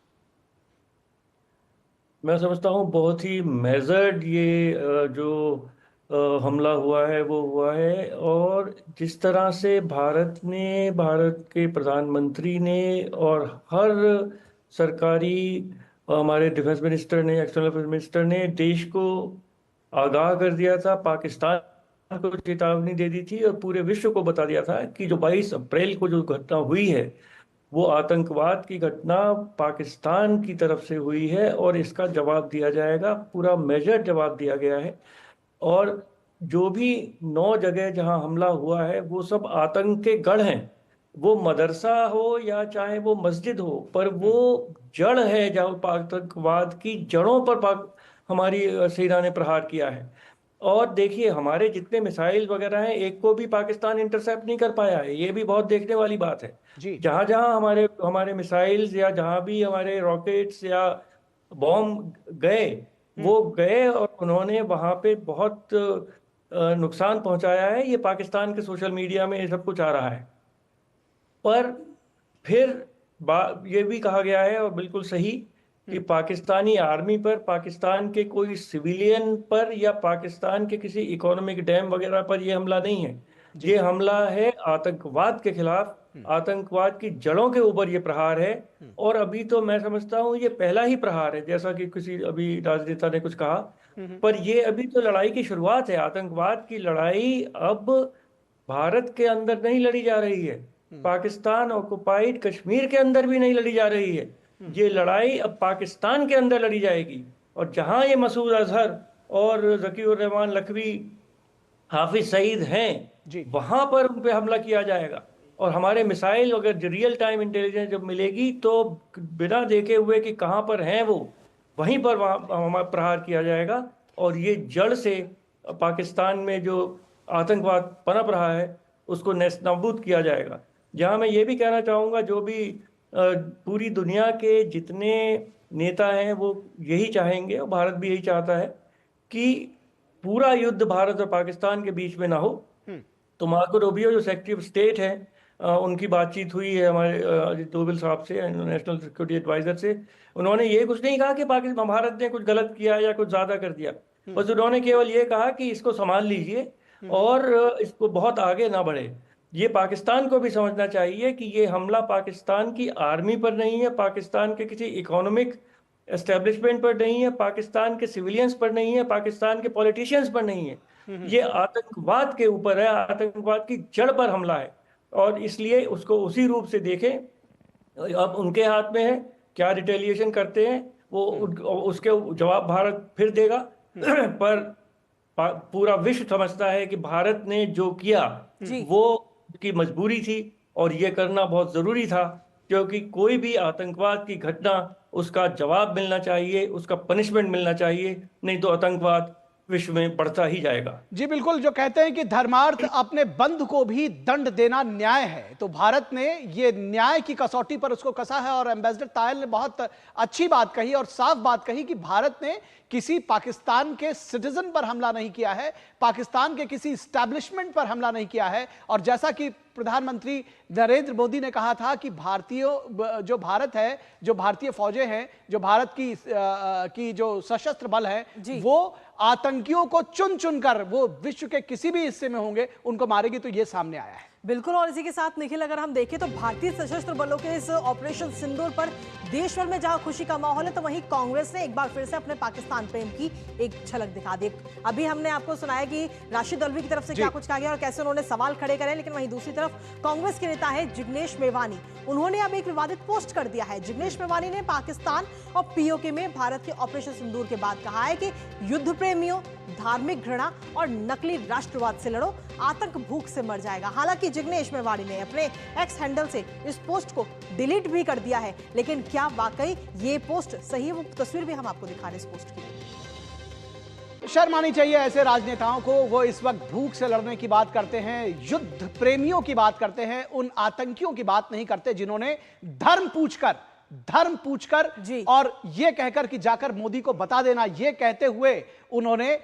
मैं समझता हूँ बहुत ही मेजर्ड ये जो हमला हुआ है वो हुआ है, और जिस तरह से भारत के प्रधानमंत्री ने और हर सरकारी, हमारे डिफेंस मिनिस्टर ने, एक्सटर्नल अफेयर्स मिनिस्टर ने देश को आगाह कर दिया था, पाकिस्तान को चेतावनी दे दी थी और पूरे विश्व को बता दिया था कि जो 22 अप्रैल को जो घटना हुई है वो आतंकवाद की घटना पाकिस्तान की तरफ से हुई है और इसका जवाब दिया जाएगा, पूरा मेजर जवाब दिया गया है। और जो भी 9 जगह जहां हमला हुआ है वो सब आतंक के गढ़ हैं, वो मदरसा हो या चाहे वो मस्जिद हो, पर वो जड़ है जहां आतंकवाद की जड़ों पर हमारी सेना ने प्रहार किया है। और देखिए हमारे जितने मिसाइल वगैरह हैं एक को भी पाकिस्तान इंटरसेप्ट नहीं कर पाया है, ये भी बहुत देखने वाली बात है। जहां जहां हमारे मिसाइल्स या जहां भी हमारे रॉकेट्स या बॉम्ब गए वो गए और उन्होंने वहां पे बहुत नुकसान पहुंचाया है। ये पाकिस्तान के सोशल मीडिया में ये सब कुछ आ रहा है। पर फिर ये भी कहा गया है और बिल्कुल सही कि पाकिस्तानी आर्मी पर, पाकिस्तान के कोई सिविलियन पर या पाकिस्तान के किसी इकोनॉमिक डैम वगैरह पर ये हमला नहीं है। ये हमला है आतंकवाद के खिलाफ, आतंकवाद की जड़ों के ऊपर ये प्रहार है। और अभी तो मैं समझता हूँ ये पहला ही प्रहार है, जैसा कि किसी अभी राजनेता ने कुछ कहा, पर ये अभी तो लड़ाई की शुरुआत है। आतंकवाद की लड़ाई अब भारत के अंदर नहीं लड़ी जा रही है, पाकिस्तान ऑक्युपाइड कश्मीर के अंदर भी नहीं लड़ी जा रही है। ये लड़ाई अब पाकिस्तान के अंदर लड़ी जाएगी और जहां ये मसूद अजहर और ज़कीउर रहमान लखवी, हाफिज सईद हैं, वहां पर उन पे हमला किया जाएगा। और हमारे मिसाइल अगर रियल टाइम इंटेलिजेंस जब मिलेगी तो बिना देखे हुए कि कहां पर हैं वो, वहीं पर वहां प्रहार किया जाएगा। और ये जड़ से पाकिस्तान में जो आतंकवाद पनप रहा है उसको नेस्तनाबूद किया जाएगा। जहां मैं ये भी कहना चाहूँगा, जो भी पूरी दुनिया के जितने नेता हैं वो यही चाहेंगे और भारत भी यही चाहता है कि पूरा युद्ध भारत और पाकिस्तान के बीच में ना हो। तो मार्को रूबियो जो सेक्रेटरी ऑफ स्टेट है, उनकी बातचीत हुई है हमारे डोभाल साहब से, नेशनल सिक्योरिटी एडवाइजर से। उन्होंने ये कुछ नहीं कहा कि पाकिस्तान भारत ने कुछ गलत किया या कुछ ज्यादा कर दिया, बस उन्होंने केवल ये कहा कि इसको संभाल लीजिए और इसको बहुत आगे ना बढ़े। ये पाकिस्तान को भी समझना चाहिए कि ये हमला पाकिस्तान की आर्मी पर नहीं है, पाकिस्तान के किसी इकोनॉमिक एस्टेब्लिशमेंट पर नहीं है, पाकिस्तान के सिविलियंस पर नहीं है, पाकिस्तान के पॉलिटिशियंस पर नहीं है, ये आतंकवाद के ऊपर है, आतंकवाद की जड़ पर हमला है। और इसलिए उसको उसी रूप से देखें। अब उनके हाथ में है, क्या रिटेलिएशन करते हैं वो उसके जवाब भारत फिर देगा। पर पूरा विश्व समझता है कि भारत ने जो किया वो की मजबूरी थी और ये करना बहुत जरूरी था, क्योंकि कोई भी आतंकवाद की घटना उसका जवाब मिलना चाहिए, उसका पनिशमेंट मिलना चाहिए, नहीं तो आतंकवाद विश्व में बढ़ता ही जाएगा। जी बिल्कुल, जो कहते हैं कि धर्मार्थ अपने बंधु को भी दंड देना न्याय है, तो भारत ने ये न्याय की कसौटी पर उसको कसा है। और एम्बेसडर तायल ने बहुत अच्छी बात कही और साफ बात कही कि भारत ने किसी पाकिस्तान के सिटीजन पर हमला नहीं किया है, पाकिस्तान के किसी स्टैब्लिशमेंट पर हमला नहीं किया है। और जैसा कि प्रधानमंत्री नरेंद्र मोदी ने कहा था कि भारतीयों, जो भारत है, जो भारतीय फौजें हैं, जो भारत की जो सशस्त्र बल है, वो आतंकियों को चुन चुनकर वो विश्व के किसी भी हिस्से में होंगे उनको मारेगी। तो ये सामने आया है। बिल्कुल। और इसी के साथ निखिल, अगर हम देखें तो भारतीय सशस्त्र बलों के इस ऑपरेशन सिंदूर पर देश भर में जहां खुशी का माहौल है, तो वहीं कांग्रेस ने एक बार फिर से अपने पाकिस्तान प्रेम की एक झलक दिखा दी। अभी हमने आपको सुनाया कि राशिद अल्वी की तरफ से क्या कुछ कहा गया और कैसे उन्होंने सवाल खड़े करे, लेकिन वहीं दूसरी तरफ कांग्रेस के नेता है जिग्नेश मेवानी, उन्होंने अब एक विवादित पोस्ट कर दिया है। जिग्नेश मेवानी ने पाकिस्तान और पीओके में भारत के ऑपरेशन सिंदूर के बाद कहा है कि युद्ध प्रेमियों, धार्मिक घृणा और नकली राष्ट्रवाद से लड़ो, आतंक भूख से मर जाएगा। हालांकि जिग्नेश मेवानी ने अपने एक्स हैंडल से इस पोस्ट को डिलीट भी कर दिया है, लेकिन क्या वाकई ये पोस्ट सही है? वो तस्वीर भी हम आपको दिखा रहे हैं इस पोस्ट की। शर्म आनी चाहिए ऐसे राजनेताओं को। वो इस वक्त भूख से लड़ने की बात करते हैं, युद्ध प्रेमियों की बात करते हैं, उन आतंकियों की बात नहीं करते जिन्होंने धर्म पूछकर और ये कहकर कि जाकर मोदी को बता देना, ये कहते हुए उन्होंने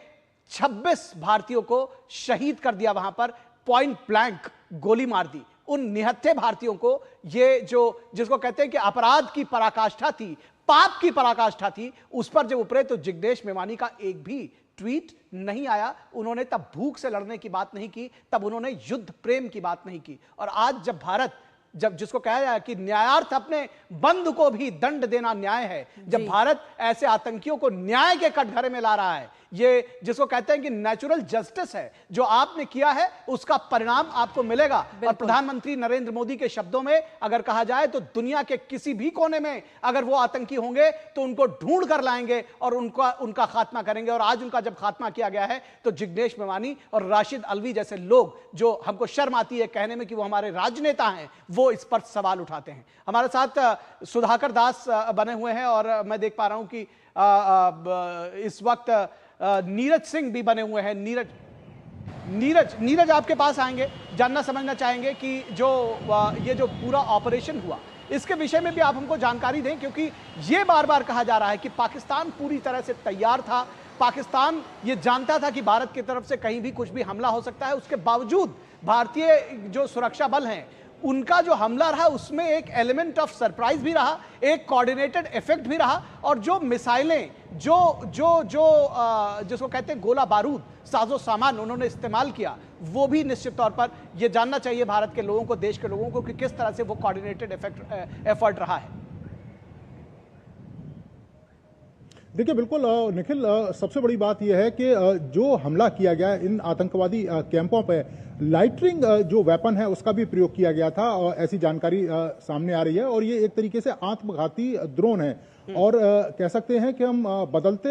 26 भारतीयों को शहीद कर दिया, वहां पर पॉइंट ब्लैंक गोली मार दी। उन निहत्थे भारतीयों को, ये जो जिसको कहते हैं कि अपराध की पराकाष्ठा थी, पाप की पराकाष्ठा थी, उस पर जब उतरे तो जिग्नेश मेवानी का एक भी ट्वीट नहीं आया। उन्होंने तब भूख से लड़ने की बात नहीं की, तब उन्होंने युद्ध प्रेम की बात नहीं की। और आज जब भारत, जब जिसको कहा जाए कि न्यायार्थ अपने बंद को भी दंड देना न्याय है, जब भारत ऐसे आतंकियों को न्याय के कटघरे में ला रहा है, ये जिसको कहते हैं कि नेचुरल जस्टिस है, जो आपने किया है उसका परिणाम आपको मिलेगा। और प्रधानमंत्री नरेंद्र मोदी के शब्दों में अगर कहा जाए तो दुनिया के किसी भी कोने में अगर वो आतंकी होंगे तो उनको ढूंढ कर लाएंगे और उनका खात्मा करेंगे। और आज उनका जब खात्मा किया गया है तो जिग्नेश मेवानी और राशिद अल्वी जैसे लोग, जो हमको शर्म आती है कहने में कि वो हमारे राजनेता हैं, वो इस पर सवाल उठाते हैं। हमारे साथ सुधाकर दास बने हुए हैं और मैं देख पा रहा हूं कि इस वक्त नीरज सिंह भी बने हुए हैं। नीरज आपके पास आएंगे, जानना समझना चाहेंगे कि ये जो पूरा ऑपरेशन हुआ इसके विषय में भी आप हमको जानकारी दें, क्योंकि ये बार बार कहा जा रहा है कि पाकिस्तान पूरी तरह से तैयार था, पाकिस्तान ये जानता था कि भारत की तरफ से कहीं भी कुछ भी हमला हो सकता है। उसके बावजूद भारतीय जो सुरक्षा बल हैं उनका जो हमला रहा उसमें एक एलिमेंट ऑफ सरप्राइज भी रहा, एक कोऑर्डिनेटेड इफेक्ट भी रहा, और जो मिसाइलें जिसको कहते हैं गोला बारूद, साजो सामान उन्होंने इस्तेमाल किया, वो भी निश्चित तौर पर यह जानना चाहिए भारत के लोगों को, देश के लोगों को, कि किस तरह से वो कोऑर्डिनेटेड एफर्ट रहा है। देखिए बिल्कुल निखिल, सबसे बड़ी बात यह है कि जो हमला किया गया इन आतंकवादी कैंपों पे लाइटरिंग जो वेपन है उसका भी प्रयोग किया गया था, और ऐसी जानकारी सामने आ रही है। और ये एक तरीके से आत्मघाती ड्रोन है और कह सकते हैं कि हम बदलते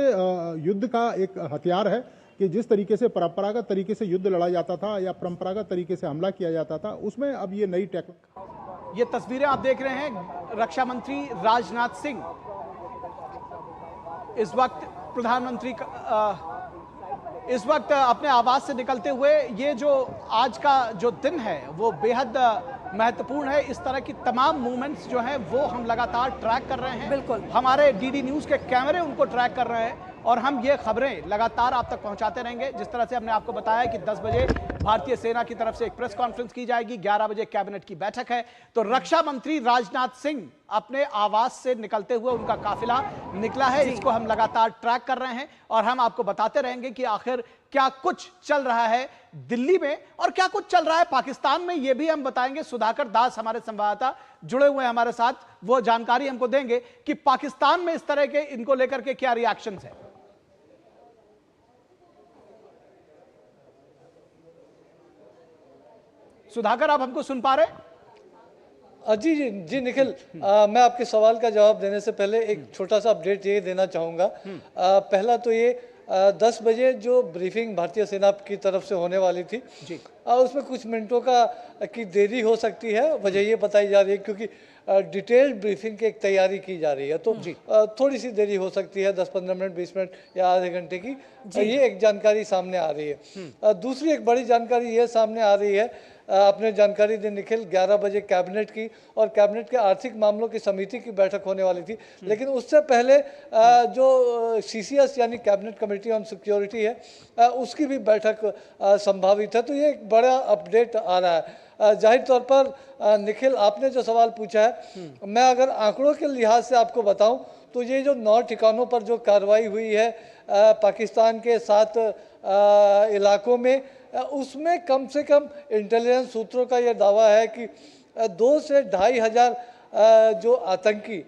युद्ध का एक हथियार है कि जिस तरीके से परंपरागत तरीके से युद्ध लड़ा जाता था या परंपरागत तरीके से हमला किया जाता था, उसमें अब ये नई टेक्नोलॉजी। ये तस्वीरें आप देख रहे हैं, रक्षा मंत्री राजनाथ सिंह इस वक्त प्रधानमंत्री इस वक्त अपने आवास से निकलते हुए, ये जो आज का जो दिन है वो बेहद महत्वपूर्ण है। इस तरह की तमाम मूवमेंट्स जो हैं वो हम लगातार ट्रैक कर रहे हैं। बिल्कुल, हमारे डीडी न्यूज़ के कैमरे उनको ट्रैक कर रहे हैं और हम ये खबरें लगातार आप तक पहुंचाते रहेंगे। जिस तरह से हमने आपको बताया कि 10 बजे भारतीय सेना की तरफ से एक प्रेस कॉन्फ्रेंस की जाएगी, 11 बजे कैबिनेट की बैठक है, तो रक्षा मंत्री राजनाथ सिंह अपने आवास से निकलते हुए उनका काफिला निकला है, इसको हम लगातार ट्रैक कर रहे हैं और हम आपको बताते रहेंगे कि आखिर क्या कुछ चल रहा है दिल्ली में और क्या कुछ चल रहा है पाकिस्तान में, ये भी हम बताएंगे। सुधाकर दास हमारे संवाददाता जुड़े हुए हैं हमारे साथ, वो जानकारी हमको देंगे कि पाकिस्तान में इस तरह के इनको लेकर के क्या रिएक्शंस है। सुधाकर, आप हमको सुन पा रहे? जी निखिल, मैं आपके सवाल का जवाब देने से पहले एक छोटा सा अपडेट ये देना चाहूँगा। पहला तो ये 10 बजे जो ब्रीफिंग भारतीय सेना की तरफ से होने वाली थी जी, उसमें कुछ मिनटों की देरी हो सकती है। वजह ये बताई जा रही है क्योंकि डिटेल्ड ब्रीफिंग की एक तैयारी की जा रही है, तो थोड़ी सी देरी हो सकती है, 10-15 मिनट, 20 मिनट या आधे घंटे की। ये एक जानकारी सामने आ रही है। दूसरी एक बड़ी जानकारी ये सामने आ रही है, आपने जानकारी दी निखिल, 11 बजे कैबिनेट की और कैबिनेट के आर्थिक मामलों की समिति की बैठक होने वाली थी, लेकिन उससे पहले जो CCS यानी कैबिनेट कमेटी ऑन सिक्योरिटी है, उसकी भी बैठक संभावित है। तो ये एक बड़ा अपडेट आ रहा है। जाहिर तौर पर निखिल, आपने जो सवाल पूछा है, मैं अगर आंकड़ों के लिहाज से आपको बताऊं तो ये जो 9 ठिकानों पर जो कार्रवाई हुई है पाकिस्तान के 7 इलाकों में, उसमें कम से कम इंटेलिजेंस सूत्रों का यह दावा है कि 2 से 2.5 हज़ार जो आतंकी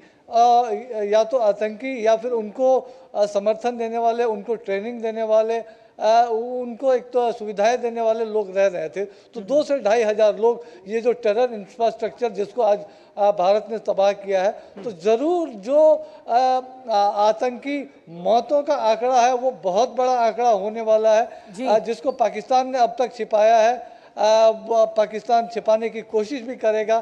या तो आतंकी या फिर उनको समर्थन देने वाले, उनको ट्रेनिंग देने वाले, उनको एक तो सुविधाएं देने वाले लोग रह रहे थे। तो 2 से 2.5 हज़ार लोग, ये जो टेरर इंफ्रास्ट्रक्चर जिसको आज भारत ने तबाह किया है, तो ज़रूर जो आतंकी मौतों का आंकड़ा है वो बहुत बड़ा आंकड़ा होने वाला है, जिसको पाकिस्तान ने अब तक छिपाया है। पाकिस्तान छिपाने की कोशिश भी करेगा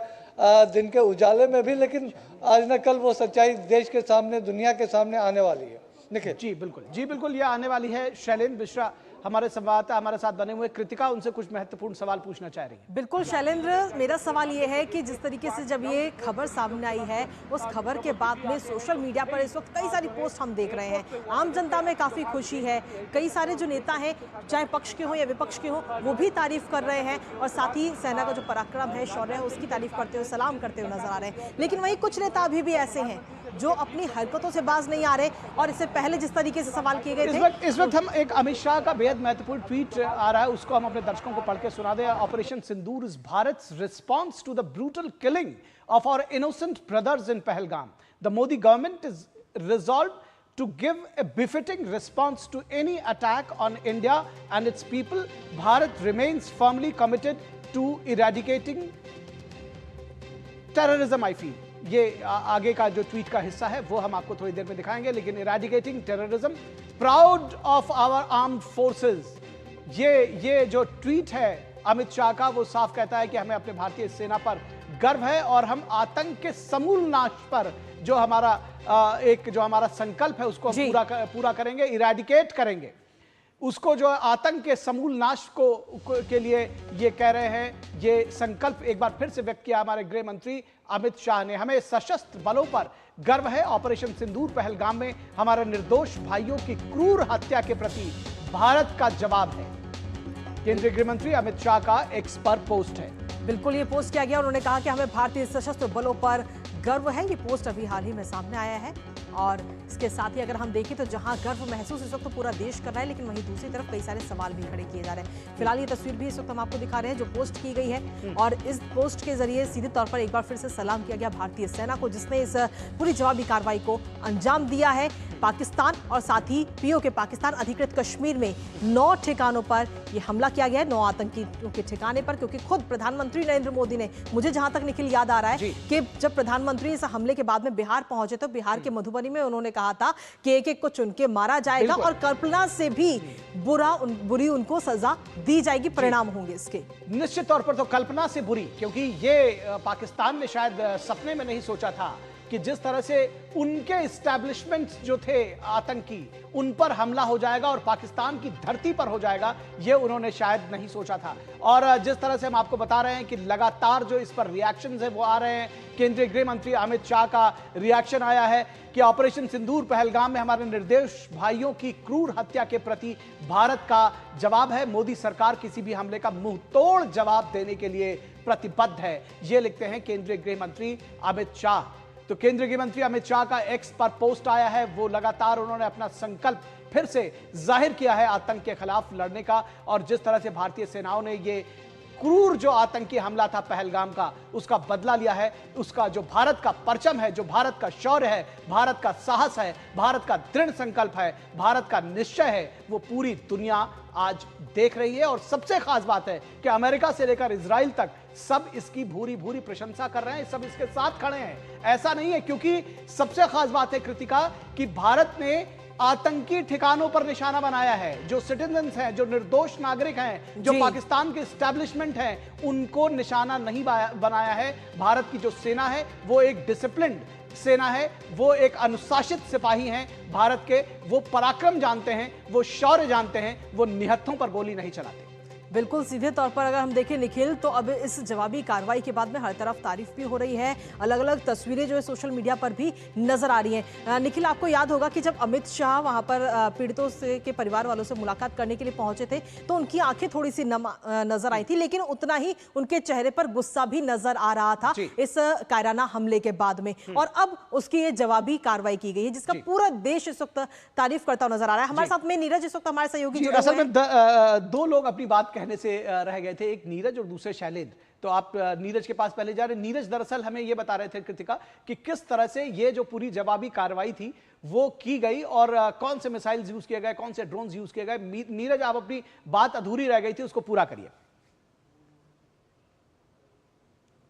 दिन के उजाले में भी, लेकिन आज न कल वो सच्चाई देश के सामने, दुनिया के सामने आने वाली है। जी बिल्कुल, ये आने वाली है। शैलेंद्र मिश्रा हमारे संवाददाता हमारे साथ बने हुए कृतिका उनसे कुछ महत्वपूर्ण सवाल पूछना चाह रही है। बिल्कुल शैलेंद्र, मेरा सवाल ये है कि जिस तरीके से जब ये खबर सामने आई है, उस खबर के बाद में सोशल मीडिया पर इस वक्त कई सारी पोस्ट हम देख रहे हैं। आम जनता में काफी खुशी है, कई सारे जो नेता हैं चाहे पक्ष के हों या विपक्ष के हों वो भी तारीफ कर रहे हैं और साथ ही सेना का जो पराक्रम है, शौर्य है, उसकी तारीफ करते हुए, सलाम करते हुए नजर आ रहे हैं। लेकिन वहीं कुछ नेता अभी भी ऐसे हैं जो अपनी हरकतों से बाज नहीं आ रहे और इससे पहले जिस तरीके से सवाल किए गए थे। इस वक्त हम एक अमित शाह का बेहद महत्वपूर्ण ट्वीट आ रहा है, उसको हम अपने दर्शकों को पढ़ के सुना दें। Operation Sindoor is Bharat's response to the brutal killing of our innocent brothers in Pahalgam. The Modi government is resolved to give a befitting response to any attack on India and its people. Bharat remains firmly committed to eradicating terrorism, I feel. ये आगे का जो tweet का हिस्सा है वो हम आपको थोड़ी देर में दिखाएंगे, लेकिन eradicating terrorism, proud of our armed forces, ये जो ट्वीट है अमित शाह का वो साफ कहता है कि हमें अपने भारतीय सेना पर गर्व है और हम आतंक के समूल नाश पर जो हमारा संकल्प है उसको हम पूरा करेंगे, इरेडिकेट करेंगे उसको। जो आतंक के समूल नाश के लिए ये कह रहे हैं, ये संकल्प एक बार फिर से व्यक्त किया हमारे गृह मंत्री अमित शाह ने। हमें सशस्त्र बलों पर गर्व है, ऑपरेशन सिंदूर पहलगाम में हमारे निर्दोष भाइयों की क्रूर हत्या के प्रति भारत का जवाब है। केंद्रीय गृह मंत्री अमित शाह का एक्स पर पोस्ट है। बिल्कुल, ये पोस्ट किया गया। उन्होंने कहा कि हमें भारतीय सशस्त्र बलों पर गर्व है। ये पोस्ट अभी हाल ही में सामने आया है और इसके साथ ही अगर हम देखें तो जहां गर्व महसूस इस वक्त तो पूरा देश कर रहा है, लेकिन वहीं दूसरी तरफ कई सारे सवाल भी खड़े किए जा रहे हैं। फिलहाल ये तस्वीर भी इस वक्त हम आपको दिखा रहे हैं जो पोस्ट की गई है और इस पोस्ट के जरिए सीधे तौर पर एक बार फिर से सलाम किया गया भारतीय सेना को, जिसने इस पूरी जवाबी कार्रवाई को अंजाम दिया है। पाकिस्तान और साथ ही पीओके पाकिस्तान अधिकृत कश्मीर में 9 ठिकानों पर यह हमला किया गया है, 9 आतंकियों के ठिकाने पर, क्योंकि खुद प्रधानमंत्री नरेंद्र मोदी ने, मुझे जहां तक निखिल याद आ रहा है कि जब प्रधानमंत्री इस हमले के बाद में बिहार पहुंचे तो बिहार के मधुबनी में उन्होंने कहा था कि एक-एक को चुन के मारा जाएगा और कल्पना से भी बुरी उनको सजा दी जाएगी, परिणाम होंगे इसके। निश्चित तौर पर तो कल्पना से बुरी, क्योंकि ये पाकिस्तान ने शायद सपने में नहीं सोचा था कि जिस तरह से उनके एस्टैब्लिशमेंट्स जो थे आतंकी, उन पर हमला हो जाएगा और पाकिस्तान की धरती पर हो जाएगा, ये उन्होंने शायद नहीं सोचा था। और जिस तरह से हम आपको बता रहे हैं कि लगातार जो इस पर रिएक्शंस है वो आ रहे हैं। केंद्रीय गृह मंत्री अमित शाह का रिएक्शन आया है कि ऑपरेशन सिंदूर पहलगाम में हमारे निर्दोष भाइयों की क्रूर हत्या के प्रति भारत का जवाब है। मोदी सरकार किसी भी हमले का मुंह तोड़ जवाब देने के लिए प्रतिबद्ध है, ये लिखते हैं केंद्रीय गृह मंत्री अमित शाह। तो केंद्रीय गृह मंत्री अमित शाह का एक्स पर पोस्ट आया है, वो लगातार उन्होंने अपना संकल्प फिर से जाहिर किया है आतंक के खिलाफ लड़ने का। और जिस तरह से भारतीय सेनाओं ने ये क्रूर जो आतंकी हमला था पहलगाम का, उसका बदला लिया है, उसका जो भारत का परचम है, जो भारत का शौर्य है, भारत का साहस है, भारत का दृढ़ संकल्प है, भारत का निश्चय है, वो पूरी दुनिया आज देख रही है। और सबसे खास बात है कि अमेरिका से लेकर इजराइल तक सब इसकी भूरी भूरी प्रशंसा कर रहे हैं, सब इसके साथ खड़े हैं। ऐसा नहीं है, क्योंकि सबसे खास बात है कृतिका कि भारत ने आतंकी ठिकानों पर निशाना बनाया है। जो सिटीजन्स हैं, जो निर्दोष नागरिक हैं, जो पाकिस्तान के एस्टैब्लिशमेंट हैं, उनको निशाना नहीं बनाया है। भारत की जो सेना है वो एक डिसिप्लिन्ड सेना है, वो एक अनुशासित सिपाही हैं भारत के, वो पराक्रम जानते हैं, वो शौर्य जानते हैं, वो निहत्थों पर गोली नहीं चलाते। बिल्कुल, सीधे तौर पर अगर हम देखें निखिल, तो अब इस जवाबी कार्रवाई के बाद में हर तरफ तारीफ भी हो रही है, अलग अलग तस्वीरें जो है सोशल मीडिया पर भी नजर आ रही हैं। निखिल, आपको याद होगा कि जब अमित शाह वहां पर पीड़ितों के परिवार वालों से मुलाकात करने के लिए पहुंचे थे तो उनकी आंखें थोड़ी सी नजर आई थी, लेकिन उतना ही उनके चेहरे पर गुस्सा भी नजर आ रहा था इस कायराना हमले के बाद में। और अब उसकी ये जवाबी कार्रवाई की गई है जिसका पूरा देश इस वक्त तारीफ करता नजर आ रहा है। हमारे साथ में नीरज इस वक्त हमारे सहयोगी जुड़े हुए हैं। दो लोग अपनी बात कहने से रह गए थे, एक नीरज और दूसरे शैलेंद्र। तो आप नीरज के पास पहले जा रहे। नीरज दरअसल हमें यह बता रहे थे कृतिका कि किस तरह से ये जो पूरी जवाबी कार्रवाई थी वो की गई और कौन से मिसाइल्स यूज किए गए, कौन से ड्रोन्स यूज किए गए। नीरज, आप अपनी बात अधूरी रह गई थी, उसको पूरा करिए।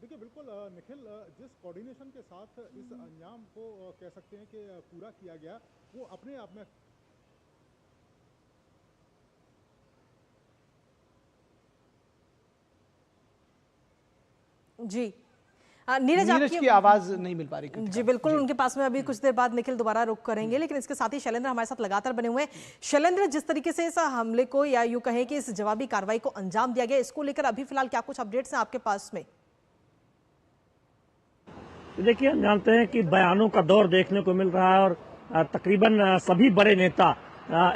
देखिए बिल्कुल निखिल, जिस कोऑर्डिनेशन के साथ इस अंजाम को कह सकते हैं कि पूरा किया गया, वो अपने आप में जी नीरज की आवाज नहीं मिल पा रही। जी बिल्कुल, उनके पास में अभी कुछ देर बाद निखिल दोबारा रुक करेंगे, लेकिन इसके साथ ही शैलेंद्र हमारे साथ लगातार बने हुए हैं। शैलेंद्र, जिस तरीके से इस हमले को या यूं कहें कि इस जवाबी कार्रवाई को अंजाम दिया गया, इसको लेकर अभी फिलहाल क्या कुछ अपडेट्स हैं आपके पास में? देखिए, हम जानते हैं कि बयानों का दौर देखने को मिल रहा है और तकरीबन सभी बड़े नेता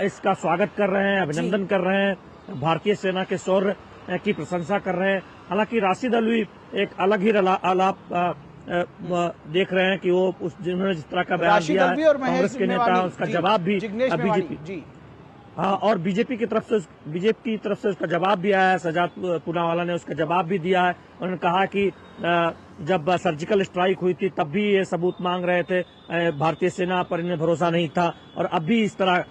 इसका स्वागत कर रहे हैं, अभिनंदन कर रहे हैं, भारतीय सेना के शौर्य की प्रशंसा कर रहे हैं। हालांकि राशिद अल्वी एक अलग ही आलाप देख रहे हैं कि वो जिन्होंने जिस तरह का बयान दिया है, कांग्रेस के नेता उसका जवाब भी बीजेपी और बीजेपी की तरफ से उसका जवाब भी आया है। सजाद पूनावाला ने उसका जवाब भी दिया है। उन्होंने कहा कि जब सर्जिकल स्ट्राइक हुई थी तब भी ये सबूत मांग रहे थे, भारतीय सेना पर इन्हें भरोसा नहीं था, और अब भी इस तरह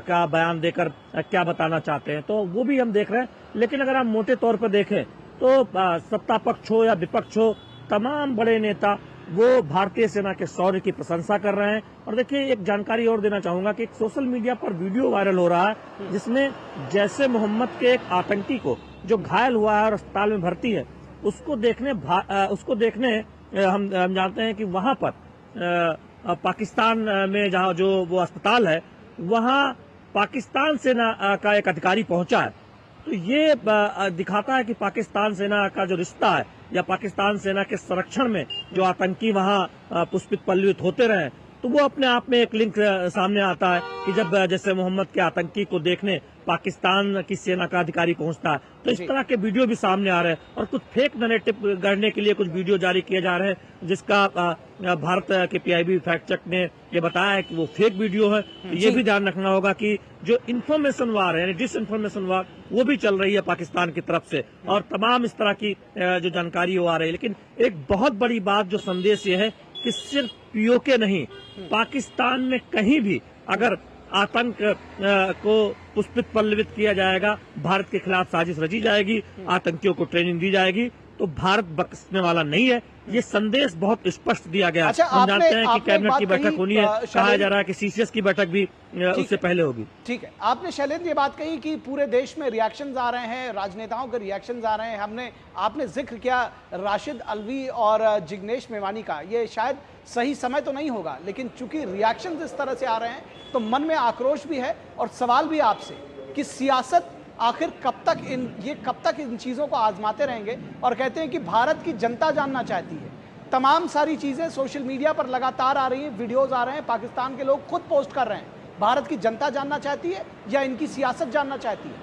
का बयान देकर क्या बताना चाहते हैं, तो वो भी हम देख रहे हैं। लेकिन अगर हम मोटे तौर पर देखें तो सत्ता पक्ष हो या विपक्ष हो, तमाम बड़े नेता वो भारतीय सेना के शौर्य की प्रशंसा कर रहे हैं। और देखिए, एक जानकारी और देना चाहूंगा कि एक सोशल मीडिया पर वीडियो वायरल हो रहा है जिसमें जैसे मोहम्मद के एक आतंकी को जो घायल हुआ है और अस्पताल में भर्ती है, उसको देखने हम जानते हैं कि वहां पर पाकिस्तान में जहां जो वो अस्पताल है, वहां पाकिस्तान सेना का एक अधिकारी पहुंचा है। तो ये दिखाता है कि पाकिस्तान सेना का जो रिश्ता है या पाकिस्तान सेना के संरक्षण में जो आतंकी वहां पुष्पित पल्लवित होते रहे, तो वो अपने आप में एक लिंक सामने आता है कि जब जैसे मोहम्मद के आतंकी को देखने पाकिस्तान की सेना का अधिकारी पहुंचता है, तो इस तरह के वीडियो भी सामने आ रहे हैं। और कुछ फेक नैरेटिव गढ़ने के लिए कुछ वीडियो जारी किए जा रहे हैं, जिसका भारत के पीआईबी फैक्ट चेक ने ये बताया है कि वो फेक वीडियो है। तो ये भी ध्यान रखना होगा कि जो इन्फॉर्मेशन वार है, यानी डिसइन्फॉर्मेशन वार, वो भी चल रही है पाकिस्तान की तरफ से, और तमाम इस तरह की जो जानकारी वो आ रही है। लेकिन एक बहुत बड़ी बात, जो संदेश ये है कि सिर्फ पीओके नहीं, पाकिस्तान में कहीं भी अगर आतंक को पुष्पित पल्लवित किया जाएगा, भारत के खिलाफ साजिश रची जाएगी, आतंकियों को ट्रेनिंग दी जाएगी, तो भारत बख्शने वाला नहीं है। ये संदेश बहुत स्पष्ट दिया गया। अच्छा, हम जानते हैं कि कैबिनेट की बैठक होनी है, कहा जा रहा है कि सीसीएस की बैठक भी उससे पहले होगी। ठीक है, आपने शैलेंद्र ये बात कही कि पूरे देश में रिएक्शंस आ रहे हैं, राजनेताओं के रिएक्शंस आ रहे हैं। आपने जिक्र किया राशिद अल्वी और जिग्नेश मेवानी का। ये शायद सही समय तो नहीं होगा, लेकिन चूंकि रिएक्शंस इस तरह से आ रहे हैं तो मन में आक्रोश भी है और सवाल भी आपसे कि सियासत आखिर कब तक इन चीजों को आजमाते रहेंगे। और कहते हैं कि भारत की जनता जानना चाहती है। तमाम सारी चीजें सोशल मीडिया पर लगातार आ रही हैं, वीडियोस आ रहे हैं, पाकिस्तान के लोग खुद पोस्ट कर रहे हैं। भारत की जनता जानना चाहती है या इनकी सियासत जानना चाहती है?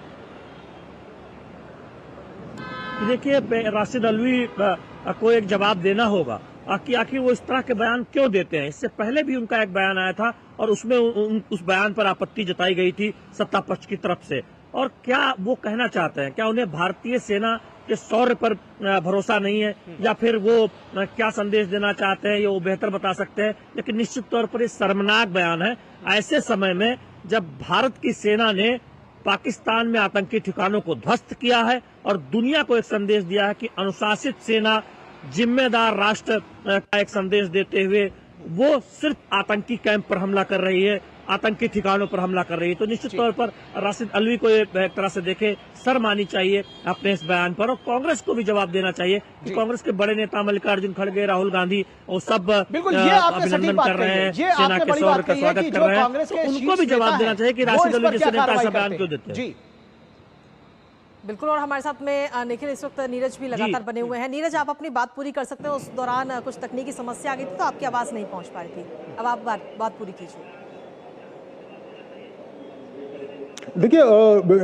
देखिए, राशिद अल्वी को एक जवाब देना होगा कि आखिर वो इस तरह के बयान क्यों देते हैं। इससे पहले भी उनका एक बयान आया था और उसमें उस बयान पर आपत्ति जताई गई थी सत्ता पक्ष की तरफ से। और क्या वो कहना चाहते हैं, क्या उन्हें भारतीय सेना के शौर्य पर भरोसा नहीं है, या फिर वो क्या संदेश देना चाहते हैं, ये वो बेहतर बता सकते हैं। लेकिन निश्चित तौर पर ये शर्मनाक बयान है ऐसे समय में जब भारत की सेना ने पाकिस्तान में आतंकी ठिकानों को ध्वस्त किया है और दुनिया को एक संदेश दिया है कि अनुशासित सेना, जिम्मेदार राष्ट्र का एक संदेश देते हुए वो सिर्फ आतंकी कैंप पर हमला कर रही है, आतंकी ठिकानों पर हमला कर रही है। तो निश्चित तौर पर राशिद अल्वी को एक तरह से देखे शर्म आनी चाहिए अपने इस बयान पर, और कांग्रेस को भी जवाब देना चाहिए कि कांग्रेस के बड़े नेता मल्लिकार्जुन खड़गे, राहुल गांधी, वो सब अभिनंदन कर रहे हैं, सेना के शौर्य का स्वागत कर रहे हैं। तो उनको भी जवाब देना चाहिए कि राशिद अल्वी जैसे नेता ऐसा बयान क्यों देते हैं। बिल्कुल, और हमारे साथ में निखिल इस वक्त नीरज भी लगातार बने हुए हैं। नीरज, आप अपनी बात पूरी कर सकते हैं। उस दौरान कुछ तकनीकी समस्या आ गई थी तो आपकी आवाज नहीं पहुंच पा रही थी। अब आप बात पूरी कीजिए। देखिए,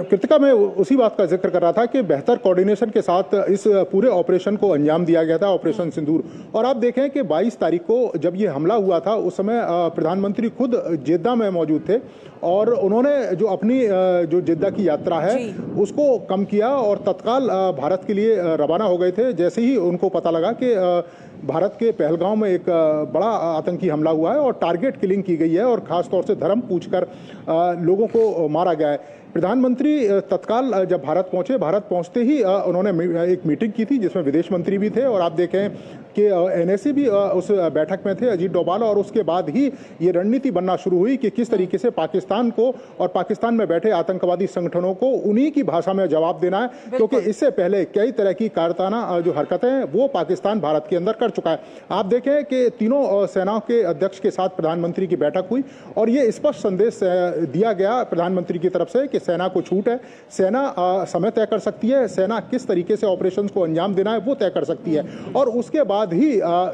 कृतिका, मैं उसी बात का जिक्र कर रहा था कि बेहतर कोऑर्डिनेशन के साथ इस पूरे ऑपरेशन को अंजाम दिया गया था, ऑपरेशन सिंदूर। और आप देखें कि 22 तारीख को जब ये हमला हुआ था, उस समय प्रधानमंत्री खुद जेद्दा में मौजूद थे और उन्होंने जो अपनी जो जेद्दा की यात्रा है उसको कम किया और तत्काल भारत के लिए रवाना हो गए थे। जैसे ही उनको पता लगा कि भारत के पहलगांव में एक बड़ा आतंकी हमला हुआ है और टारगेट किलिंग की गई है और खासतौर से धर्म पूछकर लोगों को मारा गया है, प्रधानमंत्री तत्काल जब भारत पहुंचे, भारत पहुंचते ही उन्होंने एक मीटिंग की थी जिसमें विदेश मंत्री भी थे। और आप देखें कि एनएसी भी उस बैठक में थे, अजीत डोभाल, और उसके बाद ही ये रणनीति बनना शुरू हुई कि किस तरीके से पाकिस्तान को और पाकिस्तान में बैठे आतंकवादी संगठनों को उन्हीं की भाषा में जवाब देना है, क्योंकि इससे पहले कई तरह की कारताना जो हरकतें हैं वो पाकिस्तान भारत के अंदर कर चुका है। आप देखें कि तीनों सेनाओं के अध्यक्ष के साथ प्रधानमंत्री की बैठक हुई और ये स्पष्ट संदेश दिया गया प्रधानमंत्री की तरफ से कि सेना को छूट है, सेना समय तय कर सकती है, सेना किस तरीके से ऑपरेशंस को अंजाम देना है वो तय कर सकती है। और उसके बाद ही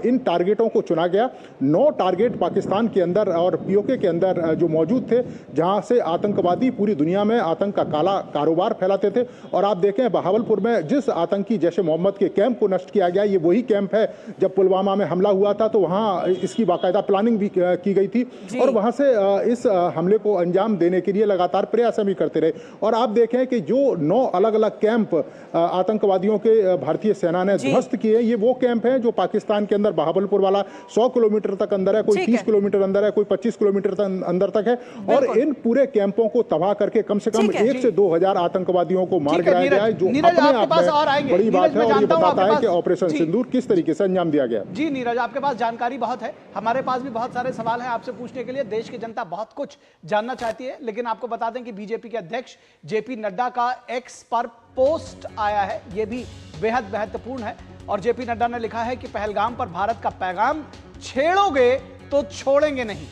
इन टारगेटों को चुना गया। 9 टारगेट पाकिस्तान के अंदर और पीओके के अंदर जो मौजूद थे, जहां से आतंकवादी पूरी दुनिया में आतंक का काला कारोबार फैलाते थे। और आप देखें बहावलपुर में जिस आतंकी जैशे मोहम्मद के कैंप को नष्ट किया गया, ये वही कैंप है जब पुलवामा में हमला हुआ था तो वहां इसकी बाकायदा प्लानिंग भी की गई थी और वहां से इस हमले को अंजाम देने के लिए लगातार प्रयास भी करते रहे। और आप देखें कि जो 9 अलग अलग कैंप आतंकवादियों के भारतीय सेना ने ध्वस्त किए, ये वो कैंप हैं जो पाकिस्तान के अंदर बहावलपुर वाला 100 किलोमीटर तक अंदर है, कोई 30 किलोमीटर अंदर है, कोई 25 किलोमीटर अंदर तक है। और इन पूरे कैंपों को तबाह करके कम से कम 1 से 2,000 आतंकवादियों को मार गिराया गया है, जो अपने आप में बड़ी बात है और ये बताता है कि ऑपरेशन सिंदूर किस तरीके से अंजाम दिया गया। जी नीरज, आपके पास जानकारी बहुत है, हमारे पास भी बहुत सारे सवाल हैं आपसे पूछने के लिए। देश की जनता बहुत कुछ जानना चाहती है, लेकिन आपको बता दें कि बीजेपी के अध्यक्ष जेपी नड्डा का एक्स पर पोस्ट आया है, यह भी बेहद महत्वपूर्ण है। और जेपी नड्डा ने लिखा है कि पहलगाम पर भारत का पैगाम छेड़ोगे तो छोड़ेंगे नहीं।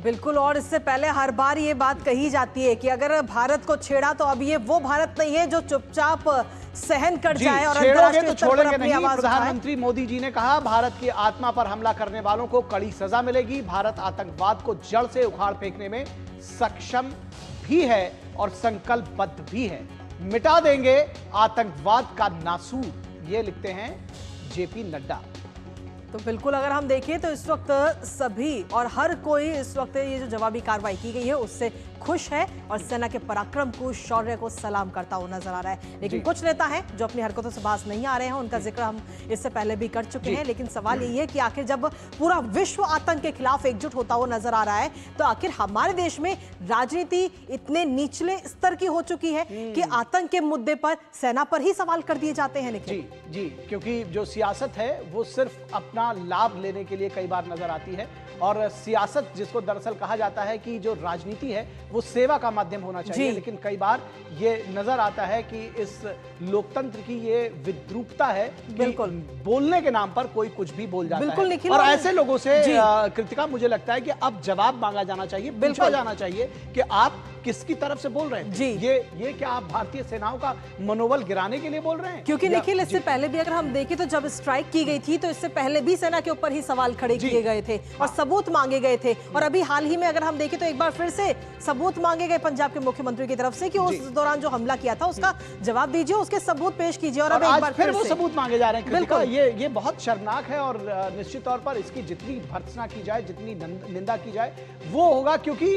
बिल्कुल, और इससे पहले हर बार ये बात कही जाती है कि अगर भारत को छेड़ा तो अब ये वो भारत नहीं है जो चुपचाप सहन कर जाए और छेड़ोगे तो छोड़ेंगे नहीं। प्रधानमंत्री मोदी जी ने कहा भारत की आत्मा पर हमला करने वालों को कड़ी सजा मिलेगी। भारत आतंकवाद को जड़ से उखाड़ फेंकने में सक्षम भी है और संकल्पबद्ध भी है। मिटा देंगे आतंकवाद का नासूर, ये लिखते हैं जेपी नड्डा। तो बिल्कुल अगर हम देखें तो इस वक्त सभी और हर कोई इस वक्त ये जो जवाबी कार्रवाई की गई है उससे खुश है और सेना के पराक्रम को, शौर्य को सलाम करता हुआ नजर आ रहा है। लेकिन कुछ नेता हैं जो अपनी हरकतों से बाज नहीं आ रहे हैं, उनका जिक्र हम इससे पहले भी कर चुके हैं। लेकिन सवाल यही है कि आखिर जब पूरा विश्व आतंक के खिलाफ एकजुट होता हुआ नजर आ रहा है तो आखिर हमारे देश में राजनीति इतने निचले स्तर की हो चुकी है कि आतंक के मुद्दे पर सेना पर ही सवाल कर दिए जाते हैं। जी, क्योंकि जो सियासत है वो सिर्फ अपना लाभ लेने के लिए कई बार नजर आती है और सियासत जिसको दरअसल कहा जाता है कि जो राजनीति है वो सेवा का माध्यम होना चाहिए, लेकिन कई बार ये नजर आता है कि इस लोकतंत्र की ये विद्रूपता है कि बोलने के नाम पर कोई कुछ भी बोल जाता है। और ऐसे लोगों से कृतिका मुझे लगता है कि अब जवाब मांगा जाना चाहिए, पूछा जाना चाहिए कि आप किसकी तरफ से बोल रहे हैं। जी, ये क्या आप भारतीय सेनाओं का मनोबल गिराने के लिए बोल रहे हैं? क्योंकि निखिल इससे पहले भी अगर हम देखें तो जब स्ट्राइक की गई थी तो इससे पहले भी सेना के ऊपर ही सवाल खड़े किए गए थे और सबूत मांगे गए थे। और अभी हाल ही में अगर हम देखें तो एक बार फिर से सबूत मांगे गए पंजाब के मुख्यमंत्री की तरफ से कि उस दौरान जो हमला किया था उसका जवाब दीजिए, उसके सबूत पेश कीजिए। और अब एक बार फिर वो सबूत मांगे जा रहे हैं। बिल्कुल, ये बहुत शर्मनाक है और निश्चित तौर पर इसकी जितनी भर्त्सना की जाए, जितनी निंदा की जाए वो होगा, क्योंकि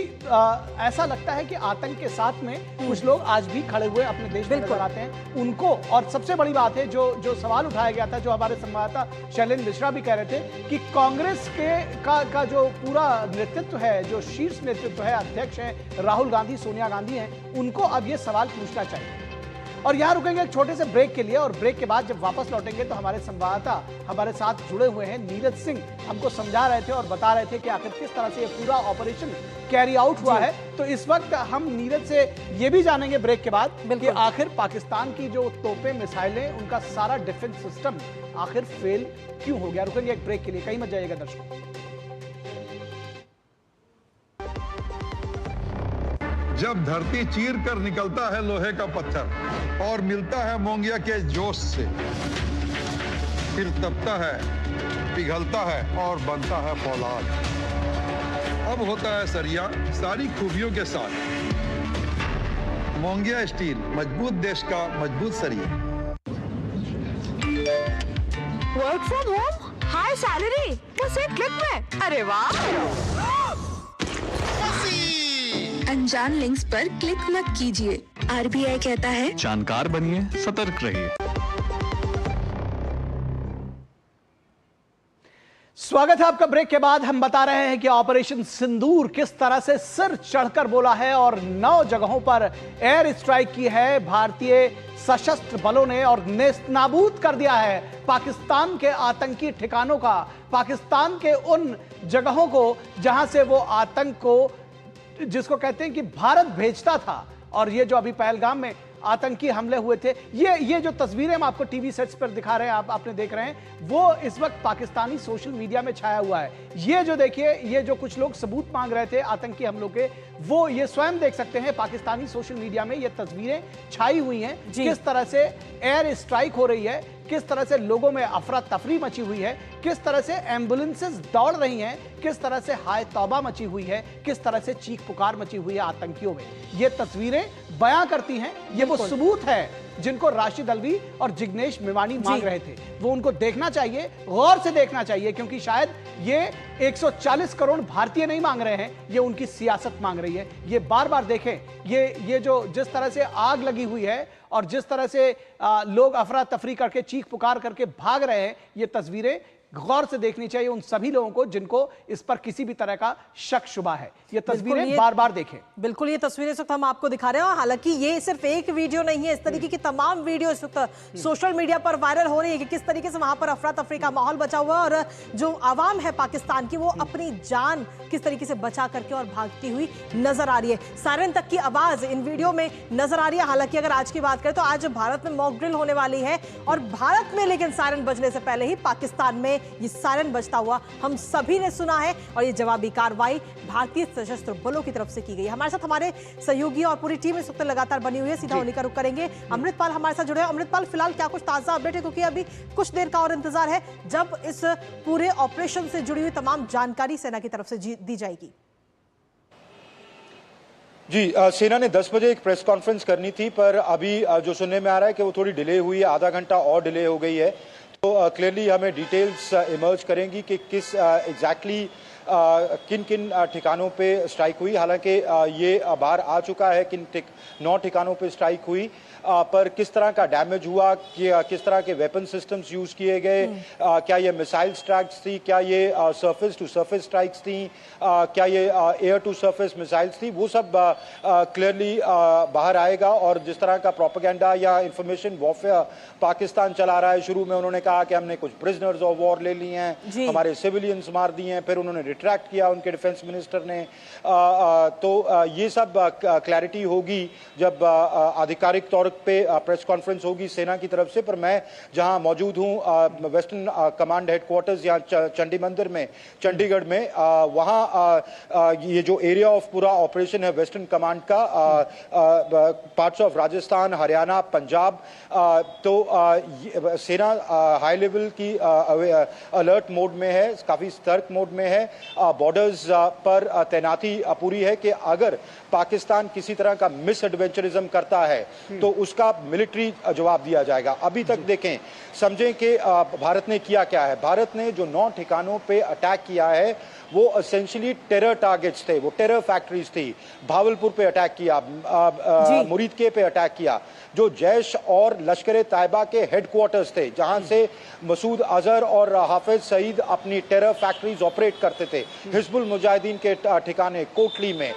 ऐसा लगता है कि आतंक के साथ में कुछ लोग आज भी खड़े हुए अपने देश में नजर आते हैं उनको। और सबसे बड़ी बात है जो सवाल उठाया गया था, जो हमारे संवाददाता शैलेंद्र मिश्रा भी कह रहे थे कि कांग्रेस का जो पूरा नेतृत्व है, जो शीर्ष नेतृत्व है, अध्यक्ष है राहुल गांधी, सोनिया गांधी हैं, उनको अब ये सवाल पूछना चाहिए। और यहां रुकेंगे एक छोटे से ब्रेक के लिए और ब्रेक के बाद जब वापस लौटेंगे तो हमारे संवाददाता हमारे साथ जुड़े हुए हैं नीरज सिंह, हमको समझा रहे थे और बता रहे थे कि आखिर किस तरह से ये पूरा ऑपरेशन कैरी आउट हुआ है। तो इस वक्त हम नीरज से ये भी जानेंगे ब्रेक के बाद कि आखिर पाकिस्तान की जो तोपें, मिसाइलें, उनका सारा डिफेंस सिस्टम आखिर फेल क्यों हो गया। रुकेंगे एक ब्रेक के लिए, कहीं मत जाइएगा दर्शकों। जब धरती चीर कर निकलता है लोहे का पत्थर और मिलता है मोंगिया के जोश से, फिर तपता है, पिघलता है और बनता है फौलाद। अब होता है सरिया सारी खूबियों के साथ। मोंगिया स्टील, मजबूत देश का मजबूत सरिया। Work from home, high salary, बस एक क्लिक में। अरे वाह! अनजान लिंक्स पर क्लिक मत कीजिए। आरबीआई कहता है जानकार बनिए, सतर्क रहिए। स्वागत है आपका। ब्रेक के बाद हम बता रहे हैं कि ऑपरेशन सिंदूर किस तरह से सिर चढ़कर बोला है और 9 जगहों पर एयर स्ट्राइक की है भारतीय सशस्त्र बलों ने और नेस्तनाबूद कर दिया है पाकिस्तान के आतंकी ठिकानों का, पाकिस्तान के उन जगहों को जहां से वो आतंक को, जिसको कहते हैं कि भारत भेजता था। और ये जो अभी पहलगाम में आतंकी हमले हुए थे, ये जो तस्वीरें हम आपको टीवी सेट्स पर दिखा रहे हैं, आपने देख रहे हैं, वो इस वक्त पाकिस्तानी सोशल मीडिया में छाया हुआ है। ये जो देखिए, ये जो कुछ लोग सबूत मांग रहे थे आतंकी हमलों के, वो ये स्वयं देख सकते हैं पाकिस्तानी सोशल मीडिया में ये तस्वीरें छाई हुई हैं। किस तरह से एयर स्ट्राइक हो रही है, किस तरह से लोगों में अफरा तफरी मची हुई है, किस तरह से एम्बुलेंसेस दौड़ रही हैं, किस तरह से हाय तौबा मची हुई है, किस तरह से चीख पुकार मची हुई है आतंकियों में। ये तस्वीरें बयां करती हैं, ये वो सबूत है जिनको राशिद अल्वी और जिग्नेश मेवानी मांग रहे थे। वो उनको देखना चाहिए, गौर से देखना चाहिए, क्योंकि शायद ये 140 करोड़ भारतीय नहीं मांग रहे हैं, ये उनकी सियासत मांग रही है। ये बार बार देखें, ये जो जिस तरह से आग लगी हुई है और जिस तरह से लोग अफरा तफरी करके चीख पुकार करके भाग रहे हैं, ये तस्वीरें गौर से देखनी चाहिए उन सभी लोगों को जिनको इस पर किसी भी तरह का शक शुबा है। ये तस्वीरें बार बार देखें। बिल्कुल, ये तस्वीरें इस वक्त हम आपको दिखा रहे हैं। हालांकि ये सिर्फ एक वीडियो नहीं है, इस तरीके की तमाम वीडियो इस वक्त सोशल मीडिया पर वायरल हो रही है कि किस तरीके से वहां पर अफरा तफरी का माहौल बचा हुआ है और जो आवाम है पाकिस्तान की, वो अपनी जान किस तरीके से बचा करके और भागती हुई नजर आ रही है। सायरन तक की आवाज इन वीडियो में नजर आ रही है। हालांकि अगर आज की बात करें तो आज भारत में मॉक ड्रिल होने वाली है और भारत में लेकिन सायरन बजने से पहले ही पाकिस्तान में ये सायरन बजता हुआ हम सभी ने सुना है और ये जवाबी कार्रवाई भारतीय सशस्त्र बलों की तरफ से की गई है। हमारे साथ हमारे सहयोगी और पूरी टीम इस वक्त लगातार बनी हुई है, सीधा उन्हीं का रुख करेंगे। अमृतपाल हमारे साथ जुड़े हैं। अमृतपाल, फिलहाल क्या कुछ ताजा अपडेट है, क्योंकि अभी कुछ देर का और इंतजार है जब इस पूरे ऑपरेशन से जुड़ी हुई तमाम जानकारी सेना की तरफ से दी जाएगी। जी, सेना ने 10 बजे एक प्रेस कॉन्फ्रेंस करनी थी, पर अभी जो सुनने में आ रहा है कि वो थोड़ी डिले हुई है, आधा घंटा और डिले हो गई है। तो क्लियरली हमें डिटेल्स इमर्ज करेंगी कि किस एग्जैक्टली किन किन ठिकानों पे स्ट्राइक हुई। हालांकि ये बाहर आ चुका है किन 9 ठिकानों पे स्ट्राइक हुई, पर किस तरह का डैमेज हुआ, किस तरह के वेपन सिस्टम्स यूज किए गए, क्या ये मिसाइल स्ट्राइक्स थी, क्या ये सरफेस टू सरफेस स्ट्राइक्स थी, क्या ये एयर टू सरफेस मिसाइल्स थी, वो सब क्लियरली बाहर आएगा। और जिस तरह का प्रोपेगेंडा या इंफॉर्मेशन वॉरफेयर पाकिस्तान चला रहा है, शुरू में उन्होंने कहा कि हमने कुछ प्रिजनर्स ऑफ वॉर ले लिए हैं, हमारे सिविलियंस मार दिए हैं, फिर उन्होंने रिट्रैक्ट किया उनके डिफेंस मिनिस्टर ने। तो ये सब क्लैरिटी होगी जब आधिकारिक तौर पे प्रेस कॉन्फ्रेंस होगी सेना की तरफ से। पर मैं जहां मौजूद हूं वेस्टर्न कमांड हेडक्वार्टर्स या चंडी मंदिर में, चंडीगढ़ में, वहां ये जो एरिया ऑफ पूरा ऑपरेशन है वेस्टर्न कमांड का, पार्ट्स ऑफ राजस्थान, हरियाणा, पंजाब, तो सेना हाई लेवल की अलर्ट मोड में है, काफी सतर्क मोड में है। बॉर्डर्स पर तैनाती पूरी है कि अगर पाकिस्तान किसी तरह का मिस एडवेंचरिज्म करता है तो उसका मिलिट्री जवाब दिया जाएगा। अभी तक देखें, समझें कि भारत ने किया क्या है। भारत ने जो 9 ठिकानों पे अटैक किया है वो एसेंशियली टेरर टारगेट्स थे, वो टेरर फैक्ट्रीज थी। भावलपुर पे अटैक किया, मुरीदके पे अटैक किया, जो जैश और लश्कर तैयबा के हेडक्वार्टर्स थे, जहां से मसूद अजहर और हाफिज सईद अपनी टेरर फैक्ट्रीज ऑपरेट करते थे। हिजबुल मुजाहिदीन के ठिकाने कोटली में,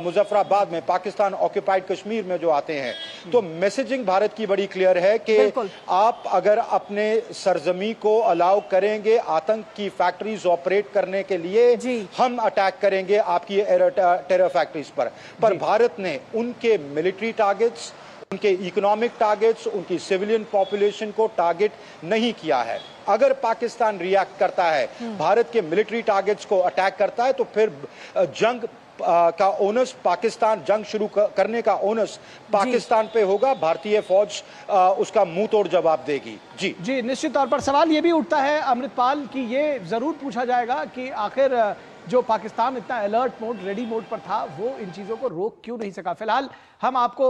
मुजफ्फराबाद में, पाकिस्तान ऑक्यूपाइड कश्मीर में जो आते हैं। तो मैसेजिंग भारत की बड़ी क्लियर है कि आप अगर अपने सरजमी को अलाउ करेंगे आतंक की फैक्ट्रीज ऑपरेट करने के लिए, हम अटैक करेंगे आपकी टेरर फैक्ट्रीज पर भारत ने उनके मिलिट्री टारगेट्स, उनके इकोनॉमिक टारगेट्स, उनकी सिविलियन पॉपुलेशन को टारगेट नहीं किया है। अगर पाकिस्तान रिएक्ट करता है, भारत के मिलिट्री टारगेट्स को अटैक करता है, तो फिर जंग का ओनस पाकिस्तान, जंग शुरू करने का ओनस पाकिस्तान पे होगा। भारतीय फौज उसका मुंह तोड़ जवाब देगी। जी, निश्चित तौर पर सवाल ये भी उठता है अमृतपाल कि ये जरूर पूछा जाएगा कि आखिर जो पाकिस्तान इतना अलर्ट मोड, रेडी मोड पर था, वो इन चीजों को रोक क्यों नहीं सका? फिलहाल हम आपको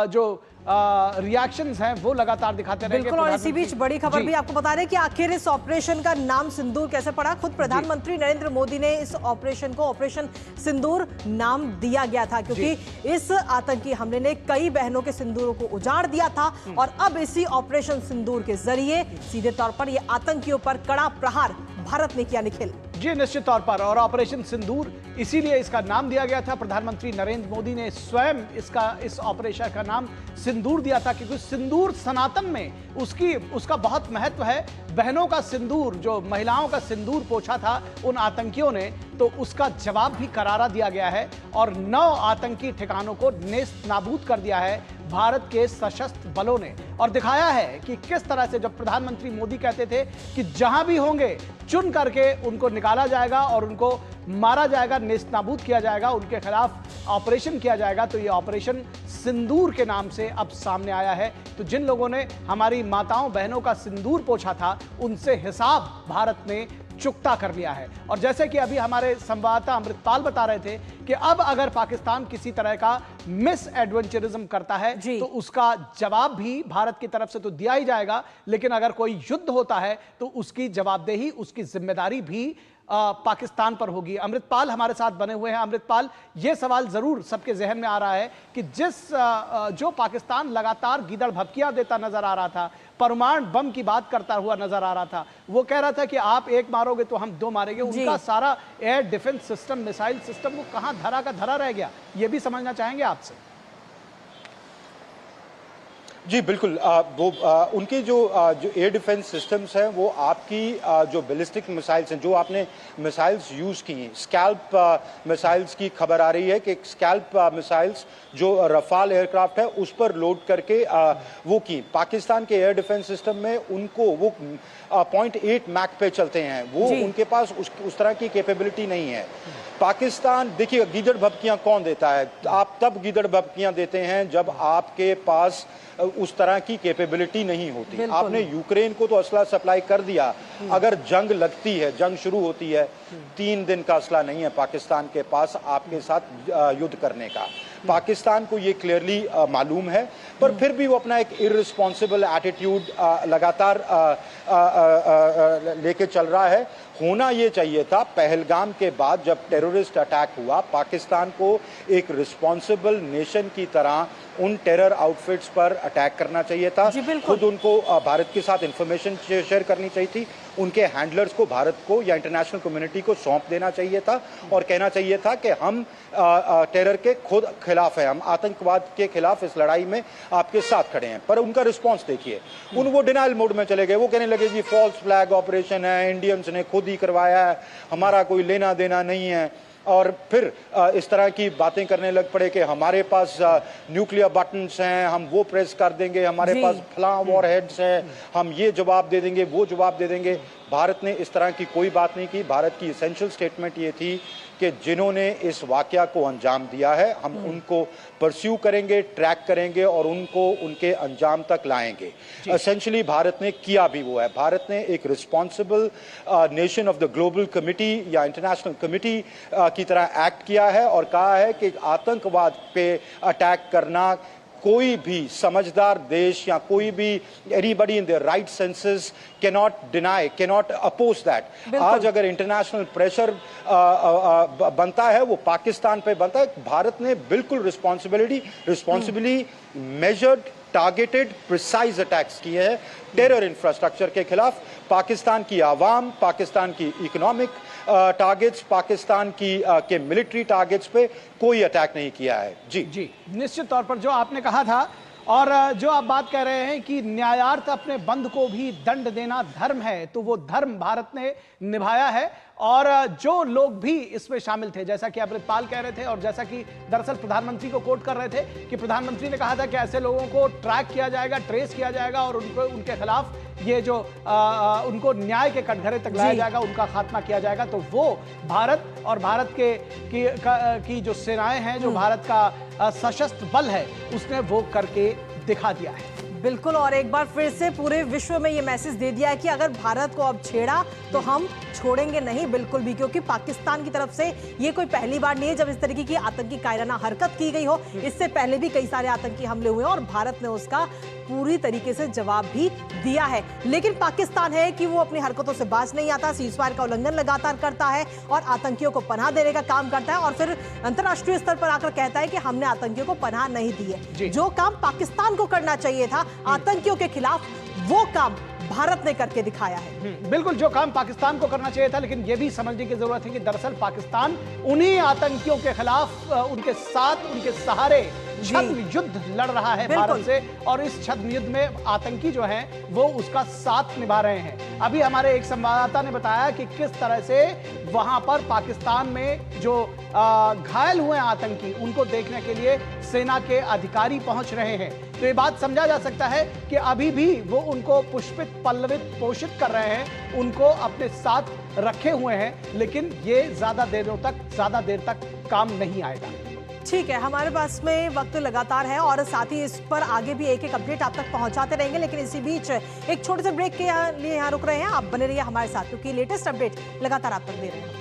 जो रिएक्शंस हैं वो लगातार दिखाते रहेंगे। बिल्कुल, और इसी बीच बड़ी खबर भी आपको बता रहे कि आखिर इस ऑपरेशन का नाम सिंदूर कैसे पड़ा। खुद प्रधानमंत्री नरेंद्र मोदी ने इस ऑपरेशन को ऑपरेशन सिंदूर नाम दिया गया था, क्योंकि इस आतंकी हमले ने कई बहनों के सिंदूरों को उजाड़ दिया था और अब इसी ऑपरेशन सिंदूर के जरिए सीधे तौर पर यह आतंकियों पर कड़ा प्रहार भारत ने किया। निखिल जी, निश्चित तौर पर, और ऑपरेशन सिंदूर इसीलिए इसका नाम दिया गया था। प्रधानमंत्री नरेंद्र मोदी ने स्वयं इस ऑपरेशन का नाम सिंदूर दिया था, क्योंकि सिंदूर सनातन में उसका बहुत महत्व है। बहनों का सिंदूर, जो महिलाओं का सिंदूर पोछा था उन आतंकियों ने, तो उसका जवाब भी करारा दिया गया है और 9 आतंकी ठिकानों को नेस्त नाबूद कर दिया है भारत के सशस्त्र बलों ने, और दिखाया है कि किस तरह से जब प्रधानमंत्री मोदी कहते थे कि जहां भी होंगे चुन करके उनको निकाला जाएगा और उनको मारा जाएगा, नेस्त नाबूद किया जाएगा, उनके खिलाफ ऑपरेशन किया जाएगा, तो ये ऑपरेशन सिंदूर के नाम से अब सामने आया है। तो जिन लोगों ने हमारी माताओं बहनों का सिंदूर पोछा था, उनसे हिसाब भारत ने चुकता कर लिया है। और जैसे कि अभी हमारे संवाददाता अमृतपाल बता रहे थे कि अब अगर पाकिस्तान किसी तरह का मिस एडवेंचरिज्म करता है तो उसका जवाब भी भारत की तरफ से तो दिया ही जाएगा, लेकिन अगर कोई युद्ध होता है तो उसकी जवाबदेही, उसकी जिम्मेदारी भी पाकिस्तान पर होगी। अमृतपाल हमारे साथ बने हुए हैं। अमृतपाल, ये सवाल जरूर सबके जहन में आ रहा है कि जो पाकिस्तान लगातार गीदड़ भभकियां देता नजर आ रहा था, परमाणु बम की बात करता हुआ नजर आ रहा था, वो कह रहा था कि आप एक मारोगे तो हम 2 मारेंगे, उनका सारा air defence system, missile system, वो कहां धरा का धरा रह गया, ये भी समझना चाहेंगे आपसे। जी बिल्कुल, उनके जो एयर डिफेंस सिस्टम्स हैं वो आपकी जो बैलिस्टिक मिसाइल्स हैं, जो आपने मिसाइल्स यूज़ की हैं, स्कैल्प मिसाइल्स की खबर आ रही है कि स्कैल्प मिसाइल्स जो रफाल एयरक्राफ्ट है उस पर लोड करके वो की पाकिस्तान के एयर डिफेंस सिस्टम में, उनको वो 0.8 मैक पे चलते हैं, वो उनके पास उस तरह की कैपेबिलिटी नहीं है। पाकिस्तान, देखिए, गीदड़ भभकियां कौन देता है? आप तब गीदड़ भभकियां देते हैं जब आपके पास उस तरह की कैपेबिलिटी नहीं होती। आपने यूक्रेन को तो असला सप्लाई कर दिया, अगर जंग लगती है, जंग शुरू होती है, 3 दिन का असला नहीं है पाकिस्तान के पास आपके साथ युद्ध करने का। पाकिस्तान को ये क्लियरली मालूम है, पर फिर भी वो अपना एक इररिस्पॉन्सिबल एटीट्यूड लगातार लेके चल रहा है। होना ये चाहिए था, पहलगाम के बाद जब टेररिस्ट अटैक हुआ, पाकिस्तान को एक रिस्पॉन्सिबल नेशन की तरह उन टेरर आउटफिट्स पर अटैक करना चाहिए था। खुद उनको भारत के साथ इंफॉर्मेशन शेयर करनी चाहिए थी, उनके हैंडलर्स को भारत को या इंटरनेशनल कम्युनिटी को सौंप देना चाहिए था और कहना चाहिए था कि हम टेरर के खुद खिलाफ हैं, हम आतंकवाद के खिलाफ इस लड़ाई में आपके साथ खड़े हैं। पर उनका रिस्पॉन्स देखिए, वो डिनाइल मोड में चले गए। वो कहने लगे जी फॉल्स फ्लैग ऑपरेशन है, इंडियंस ने खुद ही करवाया है, हमारा कोई लेना देना नहीं है। और फिर इस तरह की बातें करने लग पड़े कि हमारे पास न्यूक्लियर बटन्स हैं, हम वो प्रेस कर देंगे, हमारे पास फलां वॉर हेड्स हैं, हम ये जवाब दे देंगे, वो जवाब दे देंगे। भारत ने इस तरह की कोई बात नहीं की। भारत की एसेंशियल स्टेटमेंट ये थी कि जिन्होंने इस वाकया को अंजाम दिया है, हम उनको परस्यू करेंगे, ट्रैक करेंगे और उनको उनके अंजाम तक लाएंगे। एसेंशियली भारत ने किया भी वो है। भारत ने एक responsible nation of the global committee या इंटरनेशनल कमिटी की तरह एक्ट किया है और कहा है कि आतंकवाद पे अटैक करना कोई भी समझदार देश या कोई भी anybody in their right senses cannot deny, cannot oppose that. आज अगर इंटरनेशनल प्रेशर बनता है वो पाकिस्तान पे बनता है। भारत ने बिल्कुल responsibly measured, targeted, precise attacks किए हैं टेरर इंफ्रास्ट्रक्चर के खिलाफ। पाकिस्तान की आवाम, पाकिस्तान की इकोनॉमिक टारगेट्स, पाकिस्तान की के मिलिट्री टारगेट्स पे कोई अटैक नहीं किया है। जी, निश्चित तौर पर जो आपने कहा था और जो आप बात कह रहे हैं कि न्यायार्थ अपने बंद को भी दंड देना धर्म है, तो वो धर्म भारत ने निभाया है। और जो लोग भी इसमें शामिल थे, जैसा कि अमृतपाल कह रहे थे और जैसा कि दरअसल प्रधानमंत्री को कोट कर रहे थे कि प्रधानमंत्री ने कहा था कि ऐसे लोगों को ट्रैक किया जाएगा, ट्रेस किया जाएगा और उनके खिलाफ ये जो उनको न्याय के कटघरे तक लाया जाएगा, उनका खात्मा किया जाएगा। तो वो भारत और भारत की जो सेनाएं हैं, जो भारत का सशस्त्र बल है, उसने वो करके दिखा दिया है। बिल्कुल, और एक बार फिर से पूरे विश्व में ये मैसेज दे दिया है कि अगर भारत को अब छेड़ा तो हम छोड़ेंगे नहीं बिल्कुल भी, क्योंकि पाकिस्तान की तरफ से ये कोई पहली बार नहीं है जब इस तरीके की आतंकी कायराना हरकत की गई हो। इससे पहले भी कई सारे आतंकी हमले हुए हैं और भारत ने उसका पूरी तरीके से जवाब भी दिया है। लेकिन पाकिस्तान है कि वो अपनी हरकतों से बाज नहीं आता, सीजफायर का उल्लंघन लगातार करता है और आतंकियों को पनाह देने का काम करता है और फिर अंतर्राष्ट्रीय स्तर पर आकर कहता है कि हमने आतंकियों को पनाह नहीं दी है। जो काम पाकिस्तान को करना चाहिए था आतंकियों के खिलाफ, वो काम भारत ने करके दिखाया है। बिल्कुल, जो काम पाकिस्तान को करना चाहिए था, लेकिन यह भी समझने की जरूरत है कि दरअसल पाकिस्तान उन्हीं आतंकियों के खिलाफ उनके साथ, उनके सहारे छद्म युद्ध लड़ रहा है भारत से, और इस छद्म युद्ध में आतंकी जो हैं वो उसका साथ निभा रहे हैं। अभी हमारे एक संवाददाता ने बताया कि किस तरह से वहां पर पाकिस्तान में जो घायल हुए आतंकी, उनको देखने के लिए सेना के अधिकारी पहुंच रहे हैं। तो ये बात समझा जा सकता है कि अभी भी वो उनको पुष्पित, पल्लवित, पोषित कर रहे हैं, उनको अपने साथ रखे हुए हैं, लेकिन ये ज्यादा देर तक काम नहीं आएगा। ठीक है, हमारे पास में वक्त लगातार है और साथ ही इस पर आगे भी एक एक अपडेट आप तक पहुंचाते रहेंगे, लेकिन इसी बीच एक छोटे से ब्रेक के लिए यहाँ रुक रहे हैं। आप बने रहिए हमारे साथ, क्योंकि लेटेस्ट अपडेट लगातार आप तक दे रहे हैं।